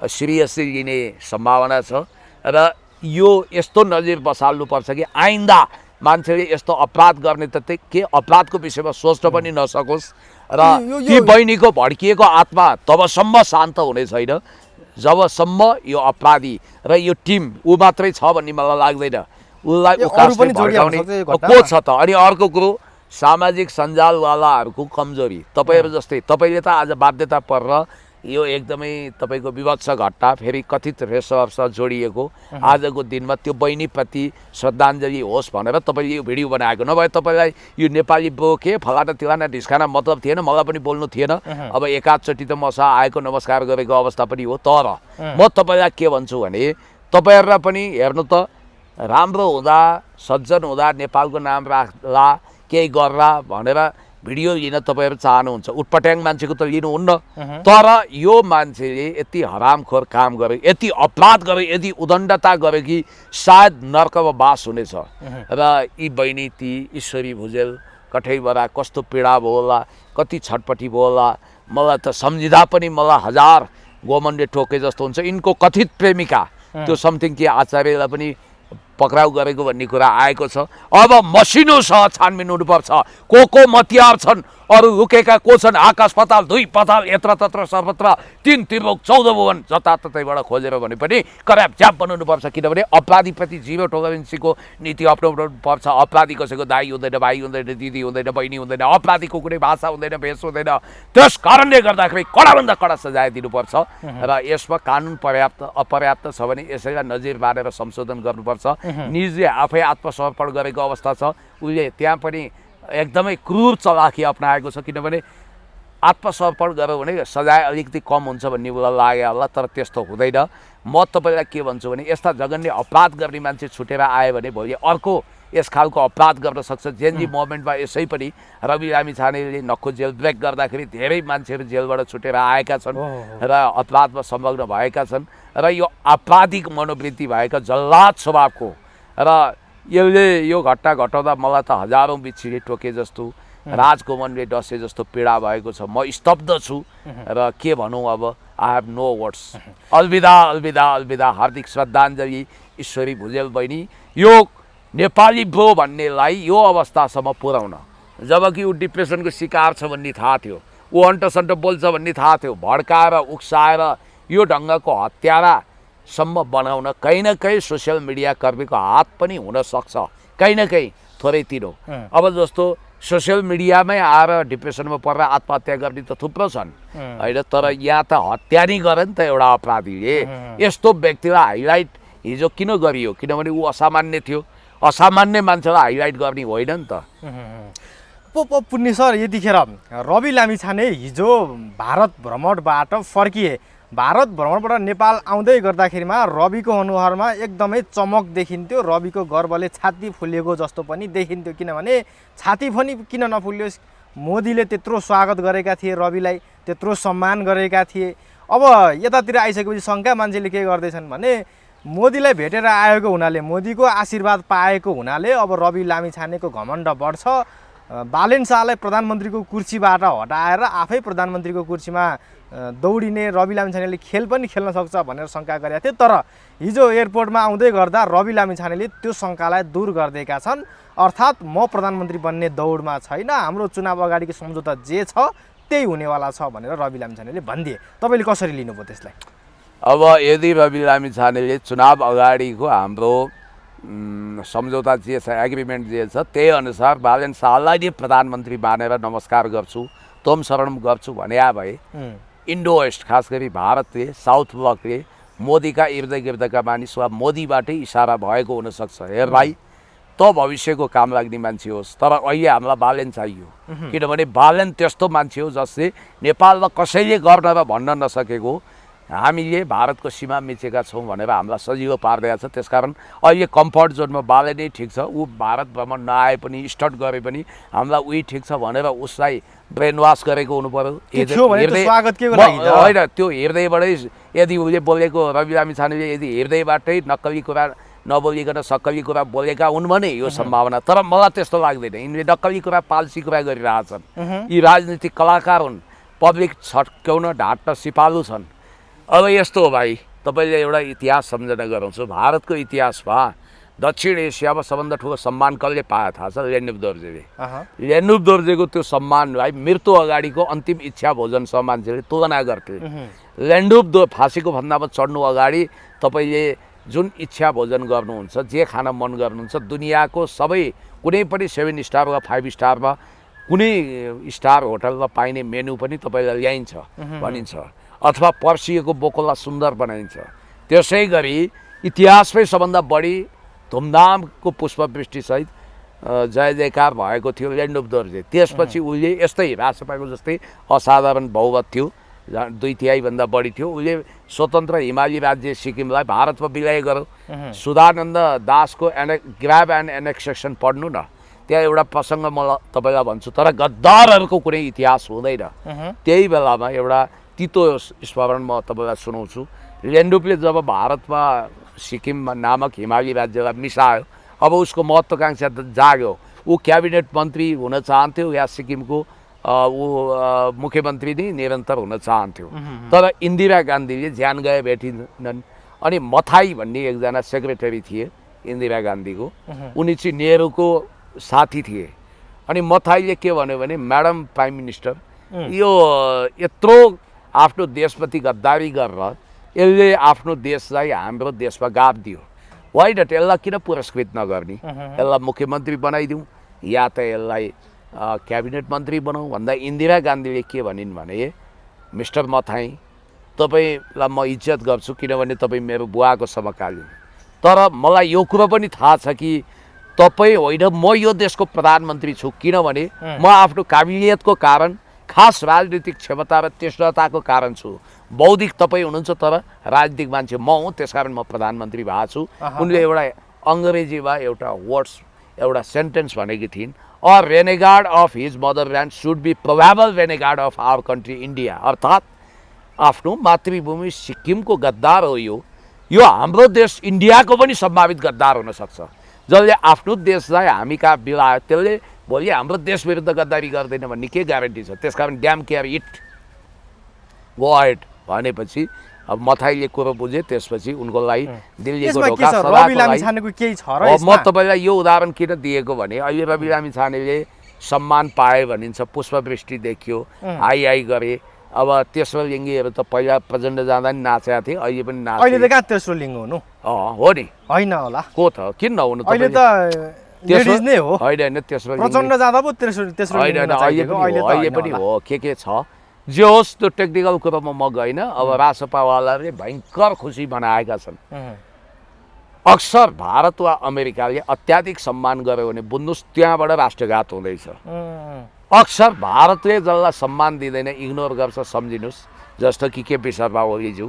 सिरियसली लिने सम्भावना छ र यो यस्तो नजिर बसाल्नुपर्छ कि आइन्दा मान्छेले यस्तो अपराध गर्ने त के अपराधको विषयमा सोच्न पनि नसकोस् र ती बहिनीको भड्किएको आत्मा तबसम्म शान्त हुने छैन जबसम्म यो अपराधी र यो टिम ऊ मात्रै छ भन्ने मलाई लाग्दैन, उसलाई उकास्ने भड्काउने को छ त। अनि अर्को कुरो सामाजिक सञ्जालवालाहरूको कमजोरी, तपाईँहरू जस्तै तपाईँले त आज बाध्यता परेर यो एकदमै तपाईँको विभत्स घटना फेरि कथित रेसर्ससँग जोडिएको आजको दिनमा त्यो बहिनीप्रति श्रद्धाञ्जली होस् भनेर तपाईँले यो भिडियो बनाएको, नभए तपाईँलाई यो नेपाली ब्रो के फलाना तिलाना ढिस्काना मतलब थिएन, मलाई पनि बोल्नु थिएन। अब एकाचोटि त मसँग आएको नमस्कार गरेको अवस्था पनि हो। तर म तपाईँलाई के भन्छु भने तपाईँहरूलाई पनि हेर्नु त, राम्रो हुँदा सज्जन हुँदा नेपालको नाम राख्ला केही गर्ला भनेर भिडियो लिन तपाईँहरू चाहनुहुन्छ, उटपट्याङ मान्छेको त लिनुहुन्न। तर यो मान्छेले यति हरामखोर काम गर्यो, यति अपराध गर्यो, यति उदण्डता गर्यो कि सायद नर्कमा बास हुनेछ। र यी बहिनी ती ईश्वरी भुजेल कठैबरा कस्तो पीडा भयो होला, कति छटपटी भयो होला, मलाई त सम्झिँदा पनि मलाई 1000 गोमनले टोके जस्तो हुन्छ। यिनको कथित प्रेमिका त्यो समथिङ कि आचार्यलाई पनि पक्राउ गरेको भन्ने कुरा आएको छ। अब मसिनोसँग छानबिन हुनुपर्छ, को मतियार छन्, अरू लुकेका को छन्, आकाश पाताल 2 पाताल यत्र तत्र सर्वत्र 3 त्रिलोक 14 भुवन जताततैबाट खोजेर भने पनि कराप झ्याप बनाउनुपर्छ। किनभने अपराधीप्रति जिरो टोलरेन्सीको नीति अप्नाउनु पर्छ। अपराधी कसैको दाइ हुँदैन, भाइ हुँदैन, दिदी हुँदैन, बहिनी हुँदैन, अपराधीको कुनै भाषा हुँदैन, भेष हुँदैन। त्यस कारणले गर्दाखेरि कडाभन्दा कडा सजाय दिनुपर्छ र यसमा कानुन अपर्याप्त छ भने यसैलाई नजिर बारेर संशोधन गर्नुपर्छ। निजले आफै आत्मसमर्पण गरेको अवस्था छ, उसले त्यहाँ पनि एकदमै क्रूर चलाखी अपनाएको छ। किनभने आत्मसमर्पण गर्यो भने सजाय अलिकति कम हुन्छ भन्ने मलाई लाग्यो होला, तर त्यस्तो हुँदैन। म तपाईँलाई के भन्छु भने यस्ता जघन्य अपराध गर्ने मान्छे छुटेर आयो भने भोलि अर्को यस खालको अपराध गर्न सक्छ। जेनजी मोभमेन्टमा यसै पनि रवि लामिछानेले नक्कु जेल ब्रेक गर्दाखेरि धेरै मान्छेहरू जेलबाट छुटेर आएका छन् र अपराधमा संलग्न भएका छन् र यो आपराधिक मनोवृत्ति भएका जल्लाद स्वभावको र यसले यो घटना घटाउँदा मलाई त हजारौँ बिच्छिले टोके जस्तो राजकुमारले डसे जस्तो पीडा भएको छ। म स्तब्ध छु र के भनौँ अब, आई हेभ नो वर्ड्स। अलविदा अलविदा अलविदा, हार्दिक श्रद्धाञ्जली ईश्वरी भुजेल बहिनी। यो नेपाली ब्रो भन्नेलाई यो अवस्थासम्म पुर्याउन, जबकि ऊ डिप्रेसनको शिकार छ भन्ने थाहा थियो, ऊ अन्टसन्ट बोल्छ भन्ने थाहा थियो, भड्काएर उक्साएर यो ढङ्गको हत्यारासम्म बनाउन कहीँ न कहीँ सोसियल मिडिया कर्मीको हात पनि हुनसक्छ, कहीँ न कहीँ थोरै तिरो। अब जस्तो सोसियल मिडियामै आएर डिप्रेसनमा परेर आत्महत्या गर्ने त थुप्रो छन् होइन, तर यहाँ त हत्या नै गरे नि त एउटा अपराधीले। यस्तो व्यक्तिलाई हाइलाइट हिजो किन गरियो? किनभने ऊ असामान्य थियो। असामान्य मान्छेलाई हाइलाइट गर्ने होइन नि त। पुण्य सर, यतिखेर रवि लामिछाने हिजो भारत भ्रमणबाट फर्किए। भारत भ्रमणबाट नेपाल आउँदै गर्दाखेरिमा रविको अनुहारमा एकदमै चमक देखिन्थ्यो, रविको गर्वले छाती फुलेको जस्तो पनि देखिन्थ्यो। किनभने छाती पनि किन नफुल्योस्, मोदीले त्यत्रो स्वागत गरेका थिए, रविलाई त्यत्रो सम्मान गरेका थिए। अब यतातिर आइसकेपछि शङ्का मान्छेले के गर्दैछन् भने मोदीलाई भेटेर आएको हुनाले, मोदीको आशीर्वाद पाएको हुनाले अब रवि लामिछानेको घमण्ड बढ्छ, बालेन शाहलाई प्रधानमन्त्रीको कुर्सीबाट हटाएर आफै प्रधानमन्त्रीको कुर्सीमा दौडिने रवि लामिछानेले खेल पनि खेल्न सक्छ भनेर शङ्का गरेका थिए। तर हिजो एयरपोर्टमा आउँदै गर्दा रवि लामिछानेले त्यो शङ्कालाई दूर गरिदिएका छन्। अर्थात् म प्रधानमन्त्री बन्ने दौडमा छैन, हाम्रो चुनाव अगाडिको सम्झौता जे छ त्यही हुनेवाला छ भनेर रवि लामिछानेले भनिदिए। तपाईँले कसरी लिनुभयो त्यसलाई? अब यदि रवि लामिछानेले चुनाव अगाडिको हाम्रो सम्झौता जे छ, एग्रिमेन्ट जे छ, त्यही अनुसार बालेन शाहलाई नै प्रधानमन्त्री मानेर नमस्कार गर्छु, तोम शरण गर्छु भने भए इन्डो वेस्ट खास गरी भारतले, साउथ ब्लकले मोदीका इर्द गिर्दका मानिस वा मोदीबाटै इसारा भएको हुनसक्छ। हेर भाइ, त भविष्यको काम लाग्ने मान्छे होस्, तर अहिले हामीलाई बालेन चाहियो। किनभने बालेन त्यस्तो मान्छे हो जसले नेपालमा कसैले गर्न र भन्न नसकेको हामीले भारतको सीमा मिचेका छौँ भनेर हामीलाई सजिलो पारिदिएको छ। त्यसकारण अहिले कम्फर्ट जोनमा बाले नै ठिक छ। ऊ भारत भ्रमण नआए पनि, स्टर्ट गरे पनि हामीलाई उही ठिक छ भनेर उसलाई ब्रेन वास गरेको हुनु पर्यो। होइन, त्यो हृदयबाटै यदि उसले बोलेको, रवि लामिछानेले यदि हृदयबाटै नक्कली कुरा नबोलिकन सक्कली कुरा बोलेका हुन् भने यो सम्भावना। तर मलाई त्यस्तो लाग्दैन। यिनले नक्कली कुरा, पाल्सी कुरा गरिरहेछन्। यी राजनीतिक कलाकार हुन्, पब्लिक छट्क्याउन ढाँट्न सिपालु छन्। अब यस्तो हो भाइ, तपाईँले एउटा इतिहास सम्झना गराउँछु। भारतको इतिहासमा दक्षिण एसियामा सबभन्दा ठुलो सम्मान कसले पाए थाहा छ? लेन्डुप दोर्जेले। लेन्डुप दोर्जेको त्यो सम्मानलाई मृत्यु अगाडिको अन्तिम इच्छा भोजनसँग मान्छेले तुलना गर्थे। लेन्डुप फाँसीको फन्दामा चढ्नु अगाडि तपाईँले जुन इच्छा भोजन गर्नुहुन्छ, जे खान मन गर्नुहुन्छ, दुनियाँको सबै कुनै पनि 7 स्टार वा 5 स्टारमा कुनै स्टार होटलमा पाइने मेनु पनि तपाईँलाई ल्याइन्छ भनिन्छ, अथवा पर्सिएको बोकोला सुन्दर बनाइन्छ। त्यसै गरी इतिहासमै सबभन्दा बढी धुमधामको पुष्पवृष्टिसहित जय जयकार भएको थियो लेन्डुप दोर्जे। त्यसपछि उसले यस्तै राजसभाको जस्तै असाधारण बहुमत थियो, 2/3 बढी थियो। उसले स्वतन्त्र हिमाली राज्य सिक्किमलाई भारतमा विलय गर्यो। सुधानन्द दासको ग्राब एन्ड एनेक्सेसन पढ्नु न, त्यहाँ एउटा प्रसङ्ग म तपाईँलाई भन्छु, तर गद्दारहरूको कुनै इतिहास हुँदैन। त्यही बेलामा एउटा तितो स्मरण म तपाईँलाई सुनाउँछु। लेन्डुपले जब भारतमा सिक्किम नामक हिमाली राज्यलाई मिसायो, अब उसको महत्त्वाकांक्षा जाग्यो। ऊ क्याबिनेट मन्त्री हुन चाहन्थ्यो या सिक्किमको ऊ मुख्यमन्त्री नै निरन्तर हुन चाहन्थ्यो। तर इन्दिरा गान्धीले ज्यान गए भेटिनन्। अनि मथाई भन्ने एकजना सेक्रेटरी थिए इन्दिरा गान्धीको, उनी चाहिँ नेहरूको साथी थिए। अनि मथाईले के भन्यो भने, म्याडम प्राइम मिनिस्टर, यो यत्रो आफ्नो देशप्रति गद्दारी गरेर यसले आफ्नो देशलाई हाम्रो देशमा गाप दियो, वाइ नट यसलाई किन पुरस्कृत नगर्ने? यसलाई मुख्यमन्त्री बनाइदिउँ या त यसलाई क्याबिनेट मन्त्री बनाऊ भन्दा इन्दिरा गान्धीले के भनिन् भने, मिस्टर मथाई, तपाईँलाई म इज्जत गर्छु किनभने तपाईँ मेरो बुवाको समकालीन, तर मलाई यो कुरो पनि थाहा छ कि तपाईँ होइन, म यो देशको प्रधानमन्त्री छु। किनभने म आफ्नो काबिलियतको कारण, खास राजनीतिक क्षमता र तीक्ष्णताको कारण छु। बौद्धिक तपाईँ हुनुहुन्छ तर राजनीतिक मान्छे म हुँ, त्यसकारण म प्रधानमन्त्री भएको छु। उनले एउटा अङ्ग्रेजीमा एउटा वर्ड्स एउटा सेन्टेन्स भनेकी थिइन्, a renegade of his motherland should be probable renegade of our country India. अर्थात् आफ्नो मातृभूमि सिक्किमको गद्दार हो यो हाम्रो देश इन्डियाको पनि सम्भावित गद्दार हुनसक्छ। जसले आफ्नो देशलाई हामी कहाँ बिलायो त्यसले भोलि हाम्रो देश विरुद्ध गद्दारी गर्दैन भन्ने के ग्यारेन्टी छ? त्यसकारण dam care it go ahead भनेपछि अब मथाइले कुरो बुझे, त्यसपछि उनको लागि दिल्लीको ढोका म तपाईँलाई यो उदाहरण किन दिएको भने अहिले रवि लामिछानेले सम्मान पाए भनिन्छ, पुष्पवृष्टि देखियो, हाई हाई गरे। अब तेस्रो लिङ्गीहरू त पहिला प्रचण्ड जाँदा नि नाचेका थिए, अहिले पनि नाचे। अहिले त कहाँ तेस्रो लिङ्ग हुनु? हो नि, होइन होला, को त किन नहुनु? अहिले त लेडिज नै हो। होइन तेस्रो प्रचण्ड जाँदा पो तेस्रो अहिले पनि हो, के छ जे होस् त्यो टेक्निकल कुरोमा म गइनँ। अब रासपावालाले भयङ्कर खुसी बनाएका छन्। अक्सर भारत वा अमेरिकाले अत्याधिक सम्मान गर्यो भने बुझ्नुहोस् त्यहाँबाट राष्ट्रघात हुँदैछ। अक्सर भारतले जसलाई सम्मान दिँदैन इग्नोर गर्छ सम्झिनुहोस्, जस्तो कि केपी शर्मा ओलीज्यू,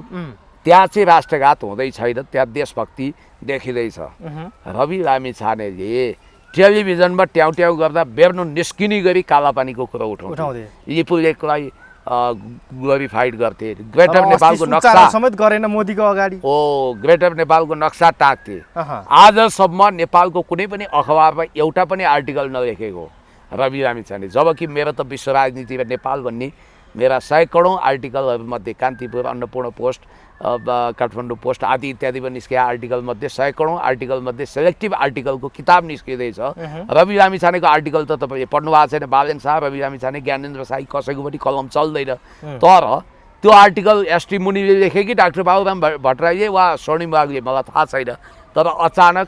त्यहाँ चाहिँ राष्ट्रघात हुँदै छैन, त्यहाँ देशभक्ति देखिँदैछ। रवि लामिछानेले टेलिभिजनमा ट्याउ ट्याउ गर्दा बेर्नु निस्किने गरी कालापानीको कुरो उठाउँथे, लिपुलेकलाई ग्लोरिफाइड गर्थे, ग्रेटर नेपालको नक्सा समेत गरेन मोदीको अगाडि, ग्रेटर नेपालको नक्सा टाक्थे। आजसम्म नेपालको कुनै पनि अखबारमा एउटा पनि आर्टिकल नलेखेको रवि लामिछाने, जबकि मेरो त विश्व राजनीति र नेपाल भन्ने मेरा सैकडौँ आर्टिकलहरूमध्ये कान्तिपुर, अन्नपूर्ण पोस्ट, काठमाडौँ पोस्ट आदि इत्यादिमा निस्केका आर्टिकलमध्ये सैकडौँ आर्टिकलमध्ये सेलेक्टिभ आर्टिकलको किताब निस्किँदैछ। रवि लामिछानेको आर्टिकल त तपाईँले पढ्नु भएको छैन, बालेन शाह, रवि लामिछाने, ज्ञानेन्द्र साई कसैको पनि कलम चल्दैन। तर त्यो आर्टिकल एसटी मुनिले लेखे कि डाक्टर बाबुराम भट्टराईले वा स्वर्णिम वागले, मलाई थाहा छैन। तर अचानक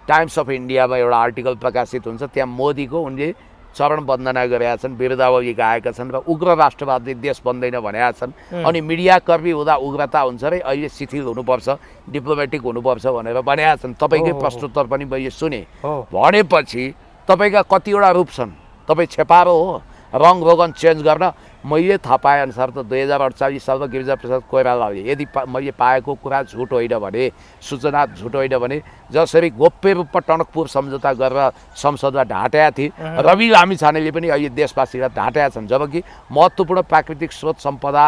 टाइम्स अफ इन्डियामा एउटा आर्टिकल प्रकाशित हुन्छ, त्यहाँ मोदीको उनले चरण वन्दना गरेका छन्, बिरुदावली गाएका छन् र उग्र राष्ट्रवादले देश बन्दैन भनेका छन्। अनि मिडियाकर्मी हुँदा उग्रता हुन्छ रे, अहिले शिथिल हुनुपर्छ, डिप्लोमेटिक हुनुपर्छ भनेर भनेका छन्। तपाईँकै प्रश्नोत्तर पनि मैले सुने। भनेपछि तपाईँका कतिवटा रूप छन्, तपाईँ छेपारो हो, रङ रोगन चेन्ज गर्न। मैले थाहा पाएअनुसार त 2048 सालमा गिरिजाप्रसाद कोइरालाले यदि मैले पाएको कुरा झुट होइन भने, सूचना झुट होइन भने, जसरी गोप्य रूपमा टनकपुर सम्झौता गरेर संसदमा ढाँटेका थिए, रवि लामिछानेले पनि अहिले देशवासीलाई ढाँटेका छन्। जबकि महत्त्वपूर्ण प्राकृतिक स्रोत सम्पदा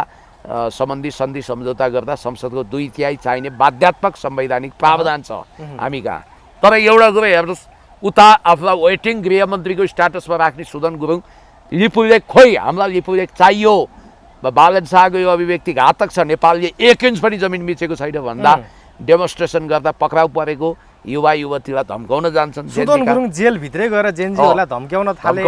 सम्बन्धी सन्धि सम्झौता गर्दा संसदको 2/3 चाहिने बाध्यात्मक संवैधानिक प्रावधान छ हामी कहाँ। तर एउटा कुरो हेर्नुहोस्, उता आफूलाई वेटिङ गृहमन्त्रीको स्ट्याटसमा राख्ने सुदन गुरुङ, लिपुलेक खोइ हामीलाई लिपुलेक चाहियो, बालेन शाहको यो अभिव्यक्ति घातक छ, नेपालले 1 इन्च पनि जमिन मिचेको छैन भन्दा डेमोन्स्ट्रेसन गर्दा पक्राउ परेको युवा युवतीलाई धम्काउन जान्छन्। सुदन गुरुङ जेलभित्रै गएर जेनजीहरूलाई धम्काउन थाले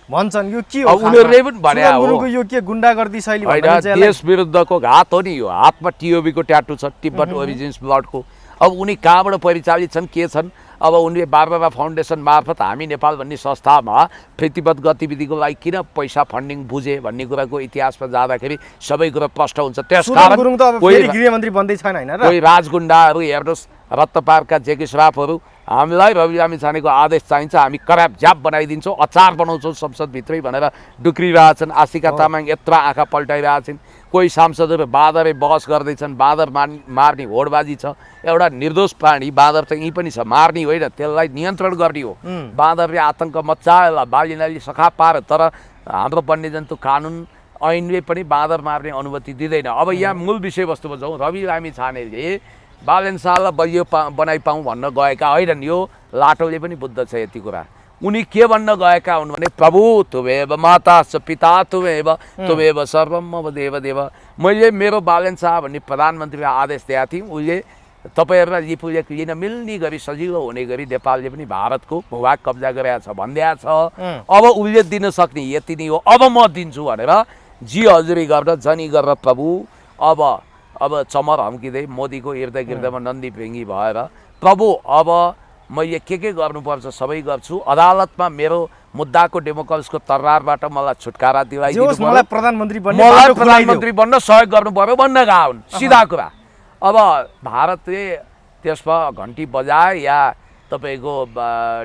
भन्छन्। यो के हो? उनीहरूले पनि भने हो यो के गुण्डागर्दी शैली होइन, देश विरुद्धको घात हो नि यो। हातमा टिओबीको ट्याटु छ, तिब्बत ओरिजिन्स ब्लडको। अब उनी कहाँबाट परिचालित छन्, के छन्? अब उनले बारबारा फाउन्डेसन मार्फत हामी नेपाल भन्ने संस्थामा प्रतिबद्ध गतिविधिको लागि किन पैसा फन्डिङ बुझे भन्ने कुराको इतिहासमा जाँदाखेरि सबै कुरा प्रष्ट हुन्छ। त्यसकारण गृहमन्त्री बन्दै छैन हैन र? कोही राजगुण्डाहरू हेर्नुहोस्, रत्तपारका जेकी श्राफहरू, हामीलाई रवि लामिछानेको आदेश चाहिन्छ, हामी कराप झ्याप बनाइदिन्छौँ, अचार बनाउँछौँ संसदभित्रै भनेर डुक्रिरहेछन्। आशिका तामाङ यत्र आँखा पल्टाइरहेछन्। कोही सांसदहरू बाँदरै बहस गर्दैछन्, बाँदर मार्ने होडबाजी छ। एउटा निर्दोष प्राणी बाँदर त यहीँ पनि छ, मार्ने होइन, त्यसलाई नियन्त्रण गर्ने हो। बाँदरले आतङ्क मच्चाएला, बालिनाले सखा पार, तर हाम्रो वन्यजन्तु कानुन ऐनले पनि बाँदर मार्ने अनुमति दिँदैन। अब यहाँ मूल विषयवस्तुमा जाउँ। रवि लामिछानेले बालेन शाहलाई बलियो बनाइपाउँ भन्न गएका होइनन्, यो लाटोले पनि बुझ्दछ यति कुरा। उनी के भन्न गएका हुन् भने, प्रभु तुमेव माता च पिता तुमेव सर्वम मम देव देव। मैले मेरो बालेन शाह भन्ने प्रधानमन्त्रीलाई आदेश दिएका थिएँ, उसले तपाईँहरूलाई लिपुलेक लिन मिल्ने गरी सजिलो हुने गरी नेपालले पनि भारतको भूभाग कब्जा गरेका छ भनिदिएको छ। अब उसले दिन सक्ने यति नै हो, अब म दिन्छु भनेर जी हजुरी गरेर जनी गरेर प्रभु अब चमर हम्किँदै मोदीको इर्द गिर्दमा नन्दी भेङ्गी भएर, प्रभु अब मैले के गर्नुपर्छ सबै गर्छु, अदालतमा मेरो मुद्दाको डेमोक्रेसीको तर्रारबाट मलाई छुटकारा दिलाइदिनु पर्यो, मलाई प्रधानमन्त्री बन्न सहयोग गर्नु पर्यो भन्न गएको हुन्। सिधा कुरा। अब भारतले त्यसमा घन्टी बजाए या तपाईँको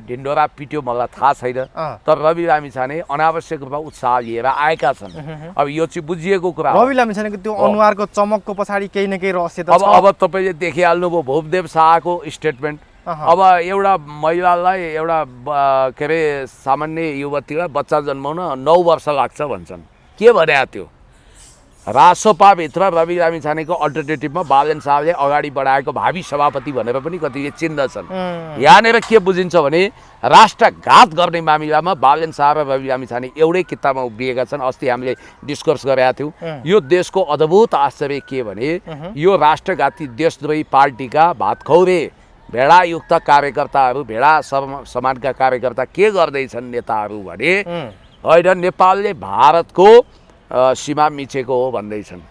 ढिन्डोरा पिट्यो मलाई थाहा छैन, तर रवि लामिछाने अनावश्यक रूपमा उत्साह लिएर आएका छन्। अब यो चाहिँ बुझिएको कुरा हो। रवि लामिछानेको त्यो अनुहारको चमकको पछाडि केही न केही रहस्य त छ। अब तपाईँले देखिहाल्नुभयो भूपदेव शाहको स्टेटमेन्ट। अब एउटा महिलालाई एउटा के अरे सामान्य युवतीलाई बच्चा जन्माउन 9 वर्ष लाग्छ भन्छन्। के भने त्यो रासोपाभित्र रवि लामिछानेको अल्टरनेटिभमा बालन शाहले अगाडि बढाएको भावी सभापति भनेर पनि कतिले चिन्दछन्। यहाँनिर के बुझिन्छ भने राष्ट्रघात गर्ने मामिलामा बालन शाह र रवि लामिछाने एउटै किताबमा उभिएका छन्। अस्ति हामीले डिस्कस गरेका थियौँ। यो देशको अद्भुत आश्चर्य के भने यो राष्ट्रघाती देशद्रोही पार्टीका भातखौरे भेडायुक्त कार्यकर्ताहरू, भेडा समाजका कार्यकर्ता के गर्दैछन् नेताहरू भने होइन, नेपालले भारतको सीमा मिचेको हो भन्दैछन्।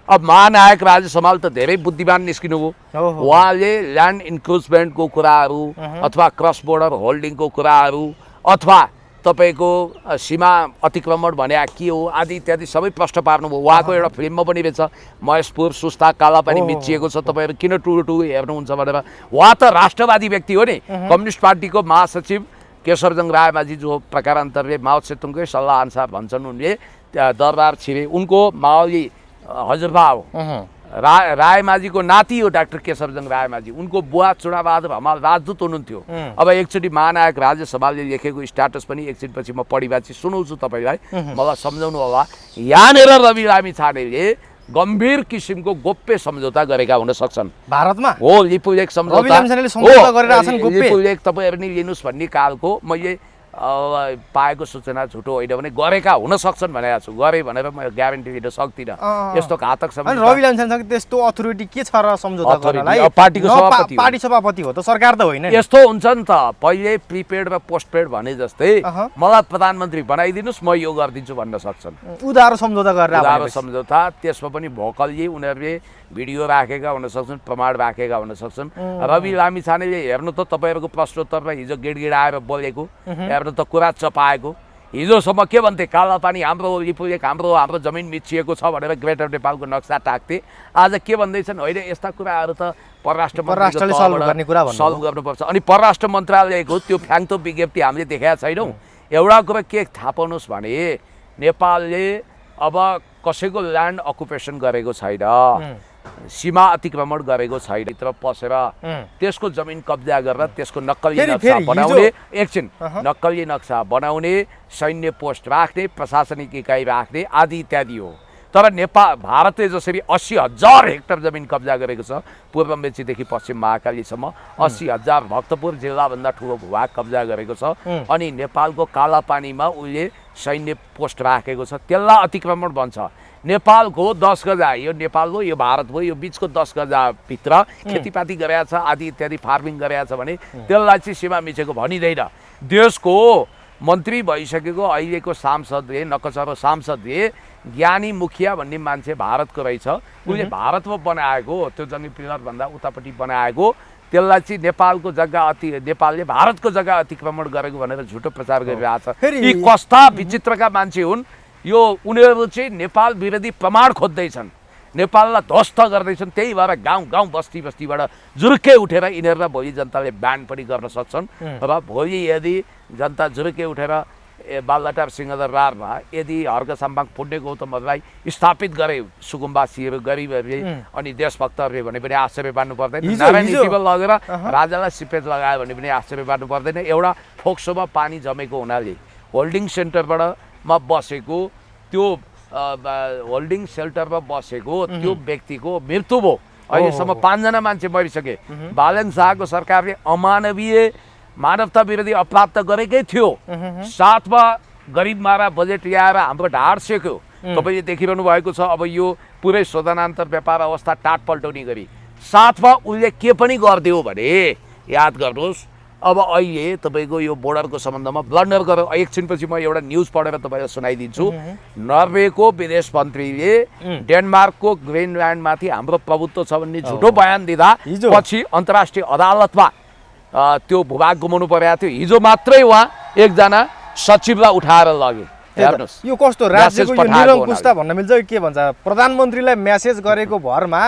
अब महानायक राजेश हमाल त धेरै बुद्धिमान निस्किनुभयो। उहाँले ल्यान्ड इन्क्रोचमेन्टको कुराहरू अथवा क्रस बोर्डर होल्डिङको कुराहरू अथवा तपाईँको सीमा अतिक्रमण भने के हो आदि इत्यादि सबै प्रश्न पार्नुभयो। उहाँको एउटा फिल्ममा पनि रहेछ, महेशपुर सुस्ता कालापानी मिचिएको छ, तपाईँहरू किन टुडु हेर्नुहुन्छ भनेर। उहाँ त राष्ट्रवादी व्यक्ति हो नि। कम्युनिस्ट पार्टीको महासचिव केशवजङ रायमाझी जो प्रकारान्तरले माओ सेतुङकै सल्लाह अनुसार भन्छन्, उनले दरबार छिरे। उनको माओली हजुरबा हो, रायमाझीको नाति हो डाक्टर केशवजङ रायमाझी। उनको बुवा चुडाबहादुर हमाल राजदूत हुनुहुन्थ्यो। अब एकचोटि महानायक राजेश हमालले लेखेको स्ट्याटस पनि एकछिनपछि म पढिबाची सुनाउँछु तपाईँलाई, मलाई सम्झाउनु होला। यहाँनिर रवि लामिछानेले गम्भीर किसिमको गोप्य सम्झौता गरेका हुन सक्छन् भारतमा। हो, लिपुलेख सम्झौता लिपुलेख तपाईँहरू नि लिनुहोस् भन्ने कालको मैले पाएको सूचना झुटो होइन भने गरेका हुन सक्छन् भनेको छु। गरे भनेर म ग्यारेन्टी दिन सक्दिनँ। यस्तो घातक सम्झौता रवि लामिछानेसँग त्यस्तो अथोरिटी के छ र सम्झौता गर्नलाई? पार्टीको सभापति, पार्टी सभापति हो त, सरकार त होइन। यस्तो हुन्छ नि त, पहिले प्रिपेड र पोस्टपेड भने जस्तै मलाई प्रधानमन्त्री बनाइदिनुहोस् म यो गरिदिन्छु भन्न सक्छन्। उधारो सम्झौता गरेर उधारो सम्झौता, त्यसमा पनि भोकलले उनीहरूले भिडियो राखेका हुन सक्छन्, प्रमाण राखेका हुन सक्छन्। रवि लामिछानेले हेर्नु त तपाईँहरूको प्रश्नोत्तरमा हिजो गिडगिडाएर बोलेको, हेर्नु त कुरा चपाएको। हिजोसम्म के भन्थे, कालापानी हाम्रो हो, लिपुलेख हाम्रो, हाम्रो जमिन मिचिएको छ भनेर ग्रेटर नेपालको नक्सा टाक्थे। आज के भन्दैछन्, होइन यस्ता कुराहरू त परराष्ट्र मन्त्रालयले सल्भ गर्नुपर्छ। अनि परराष्ट्र मन्त्रालयको त्यो फ्याङ्तो विज्ञप्ति हामीले देखाएका छैनौँ। एउटा कुरा के थाहा पाउनुहोस् भने नेपालले अब कसैको ल्यान्ड अकुपेसन गरेको छैन, सीमा अतिक्रमण गरेको छैन। भित्र पसेर त्यसको जमिन कब्जा गरेर त्यसको नक्कली नक्सा बनाउने, एकछिन नक्कली नक्सा बनाउने, सैन्य पोस्ट राख्ने, प्रशासनिक इकाइ राख्ने आदि इत्यादि हो। तर भारतले जसरी 80,000 हेक्टर जमिन कब्जा गरेको छ, पूर्व मेचीदेखि पश्चिम महाकालीसम्म 80,000 भक्तपुर जिल्लाभन्दा ठुलो भूभाग कब्जा गरेको छ। अनि नेपालको कालापानीमा उसले सैन्य पोस्ट राखेको छ, त्यसलाई अतिक्रमण भन्छ। नेपालको 10 गजा, यो नेपाल हो यो भारत हो, यो बिचको 10 गजाभित्र खेतीपाती गरेका छ आदि इत्यादि फार्मिङ गरेका छ भने त्यसलाई चाहिँ सीमा मिचेको भनिँदैन। देशको मन्त्री भइसकेको अहिलेको सांसदले, नकचरो सांसदले, ज्ञानी मुखिया भन्ने मान्छे भारतको रहेछ, उसले भारतमा बनाएको त्यो जङ्गी पिलरभन्दा उतापट्टि बनाएको, त्यसलाई चाहिँ नेपालको जग्गा नेपालले भारतको जग्गा अतिक्रमण गरेको भनेर झुटो प्रचार गरिरहेको छ। यी कस्ता विचित्रका मान्छे हुन्। यो उनीहरू चाहिँ नेपाल विरोधी प्रमाण खोज्दैछन्, नेपाललाई ध्वस्त गर्दैछन्। त्यही भएर गाउँ गाउँ बस्ती बस्तीबाट जुरुक्कै उठेर यिनीहरूलाई भोलि जनताले ब्यान पनि गर्न सक्छन्। र भोलि यदि जनता जुरुक्कै उठेर बालटार सिंहदर रारमा यदि हर्क साम्बाङ पुण्य गौतमहरूलाई स्थापित गरे सुकुम्बासीहरू, गरिबहरूले अनि देशभक्तहरूले भने पनि आश्चर्य पार्नु पर्दैन। नारायण नीतिमा लगेर राजालाई सिपेज लगायो भने पनि आश्चर्य पार्नु पर्दैन। एउटा फोक्सोमा पानी जमेको हुनाले होल्डिङ सेन्टरबाट बसेको त्यो होल्डिङ सेल्टरमा बसेको त्यो व्यक्तिको मृत्यु भयो। अहिलेसम्म 5 जना मान्छे मरिसके। बालन शाहको सरकारले अमानवीय मानवता विरोधी अपराध त गरेकै थियो, साथमा गरिब मारा बजेट ल्याएर हाम्रो ढाड सेक्यो। तपाईँले देखिरहनु भएको छ। अब यो पुरै शोधनान्तर व्यापार अवस्था टाट पल्टाउने गरी साथमा उसले के पनि गरिदियो भने याद गर्नुहोस्, अब अहिले तपाईँको यो बोर्डरको सम्बन्धमा ब्लन्डर गरेर एकछिनपछि म एउटा न्युज पढेर तपाईँलाई सुनाइदिन्छु। नर्वेको विदेश मन्त्रीले डेनमार्कको ग्रिनल्यान्डमाथि हाम्रो प्रभुत्व छ भन्ने झुटो बयान दिँदा पछि अन्तर्राष्ट्रिय अदालतमा त्यो भूभाग गुमाउनु परेको थियो। हिजो मात्रै उहाँ एकजना सचिवलाई उठाएर लगे। हेर्नुहोस् यो कस्तो राज्यको यो निरङ्कुशता भन्न मिल्छ। के भन्छ, प्रधानमन्त्रीलाई मेसेज गरेको भरमा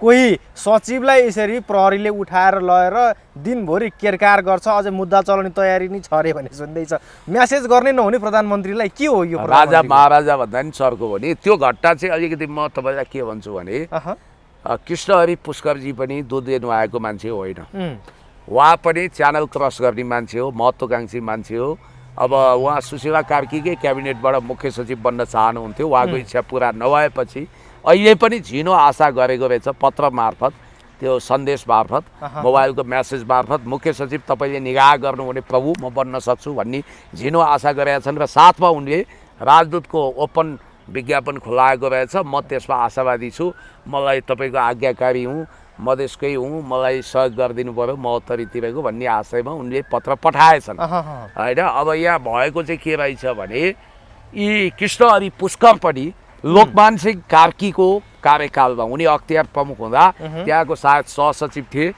कोही सचिवलाई यसरी प्रहरीले उठाएर लगेर दिनभरि केरकार गर्छ, अझै मुद्दा चलाउने तयारी नै छ अरे भन्ने सुन्दैछ। म्यासेज गर्ने नहुने प्रधानमन्त्रीलाई के हो यो? राजा महाराजा भन्दा नि चर्को भने त्यो घटना चाहिँ अलिकति म तपाईँलाई के भन्छु भने कृष्णहरि पुष्करजी पनि दुध दिनु आएको मान्छे होइन, उहाँ पनि च्यानल क्रस गर्ने मान्छे हो, महत्त्वकाङ्क्षी मान्छे हो। अब उहाँ सुशीला कार्कीकै क्याबिनेटबाट मुख्य सचिव बन्न चाहनुहुन्थ्यो, उहाँको इच्छा पुरा नभएपछि अहिले पनि झिनो आशा गरेको रहेछ पत्र मार्फत, त्यो सन्देश मार्फत, मोबाइलको म्यासेज मार्फत मुख्य सचिव तपाईँले निगाह गर्नुहुने प्रभु म बन्न सक्छु भन्ने झिनो आशा गरेका छन् र साथमा उनले राजदूतको ओपन विज्ञापन खुलाएको रहेछ। म त्यसमा आशावादी छु, मलाई तपाईँको आज्ञाकारी हुँ, मधेसकै हुँ, मलाई सहयोग गरिदिनु पऱ्यो महोत्तरीतिरको भन्ने आशयमा उनले पत्र पठाएछन् होइन। अब यहाँ भएको चाहिँ के रहेछ भने यी कृष्णहरि पुष्कर पनि लोकमान सिंह कार्कीको कार्यकालमा उनी अख्तियार प्रमुख हुँदा त्यहाँको सायद सहसचिव थिए।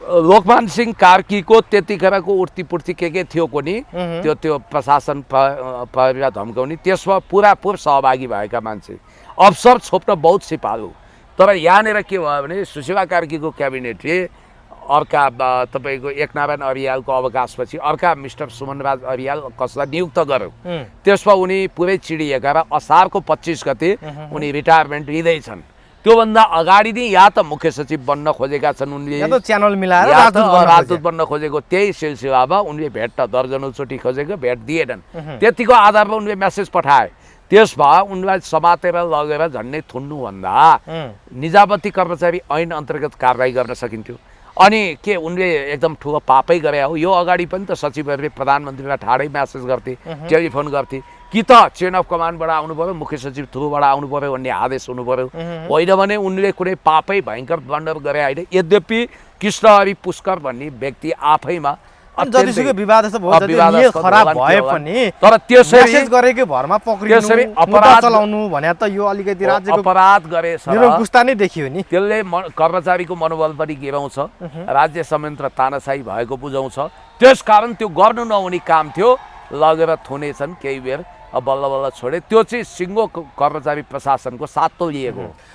लोकमान सिंह कार्कीको त्यतिखेरको उर्तीपुर्ती के थियो कोनी त्यो प्रशासन प्रहरीलाई धम्काउने त्यसमा पुरापुर सहभागी भएका मान्छे, अवसर छोप्न बहुत सिपालु। तर यहाँनिर के भयो भने सुशीला कार्कीको क्याबिनेटले अर्का तपाईँको एकनारायण अरियालको अवकाशपछि अर्का मिस्टर सुमनराज अरियाल कसलाई नियुक्त गर्यो, त्यसमा उनी पुरै चिडिएका र असारको 25 गते उनी रिटायरमेन्ट लिँदैछन्। त्योभन्दा अगाडि नै या त मुख्य सचिव बन्न खोजेका छन् उनले, या त च्यानल मिलाएर राजदूत बन्न खोजेको, त्यही सिलसिलामा उनले भेट त दर्जनौचोटि खोजेको, भेट दिएनन्। त्यतिको आधारमा उनले म्यासेज पठाए। त्यसमा उनलाई समातेर लगेर झन्डै थुन्नुभन्दा निजामती कर्मचारी ऐन अन्तर्गत कारबाही गर्न सकिन्थ्यो। अनि के उनले एकदम ठुलो पापै गरे हो? यो अगाडि पनि त सचिवहरूले प्रधानमन्त्रीलाई ठाडै म्यासेज गर्थे, टेलिफोन गर्थे, कि त चेन अफ कमान्डबाट आउनु पऱ्यो, मुख्य सचिव थ्रुबाट आउनु पऱ्यो भन्ने आदेश हुनु पऱ्यो, होइन भने उनले कुनै पापै भयङ्कर ब्लन्डर गरे होइन। यद्यपि कृष्णहरि पुष्कर भन्ने व्यक्ति आफैमा जतिसुकै विवाद खराब भए पनि तर त्यसरी गरेकै भरमा पक्रिनु अपराध चलाउनु भने त यो अलिकति राज्यको अपराध गरे निरङ्कुशता नै देखियो नि। त्यसले कर्मचारीको मनोबल पनि गिराउँछ, राज्य संयन्त्र तानाशाही भएको बुझाउँछ। त्यसकारण त्यो गर्नु नहुने काम थियो, लगेर थुनेछन् केही बेर, बल्ल बल्ल छोडे। त्यो चाहिँ सिङ्गो कर्मचारी प्रशासनको सातो लिएको हो।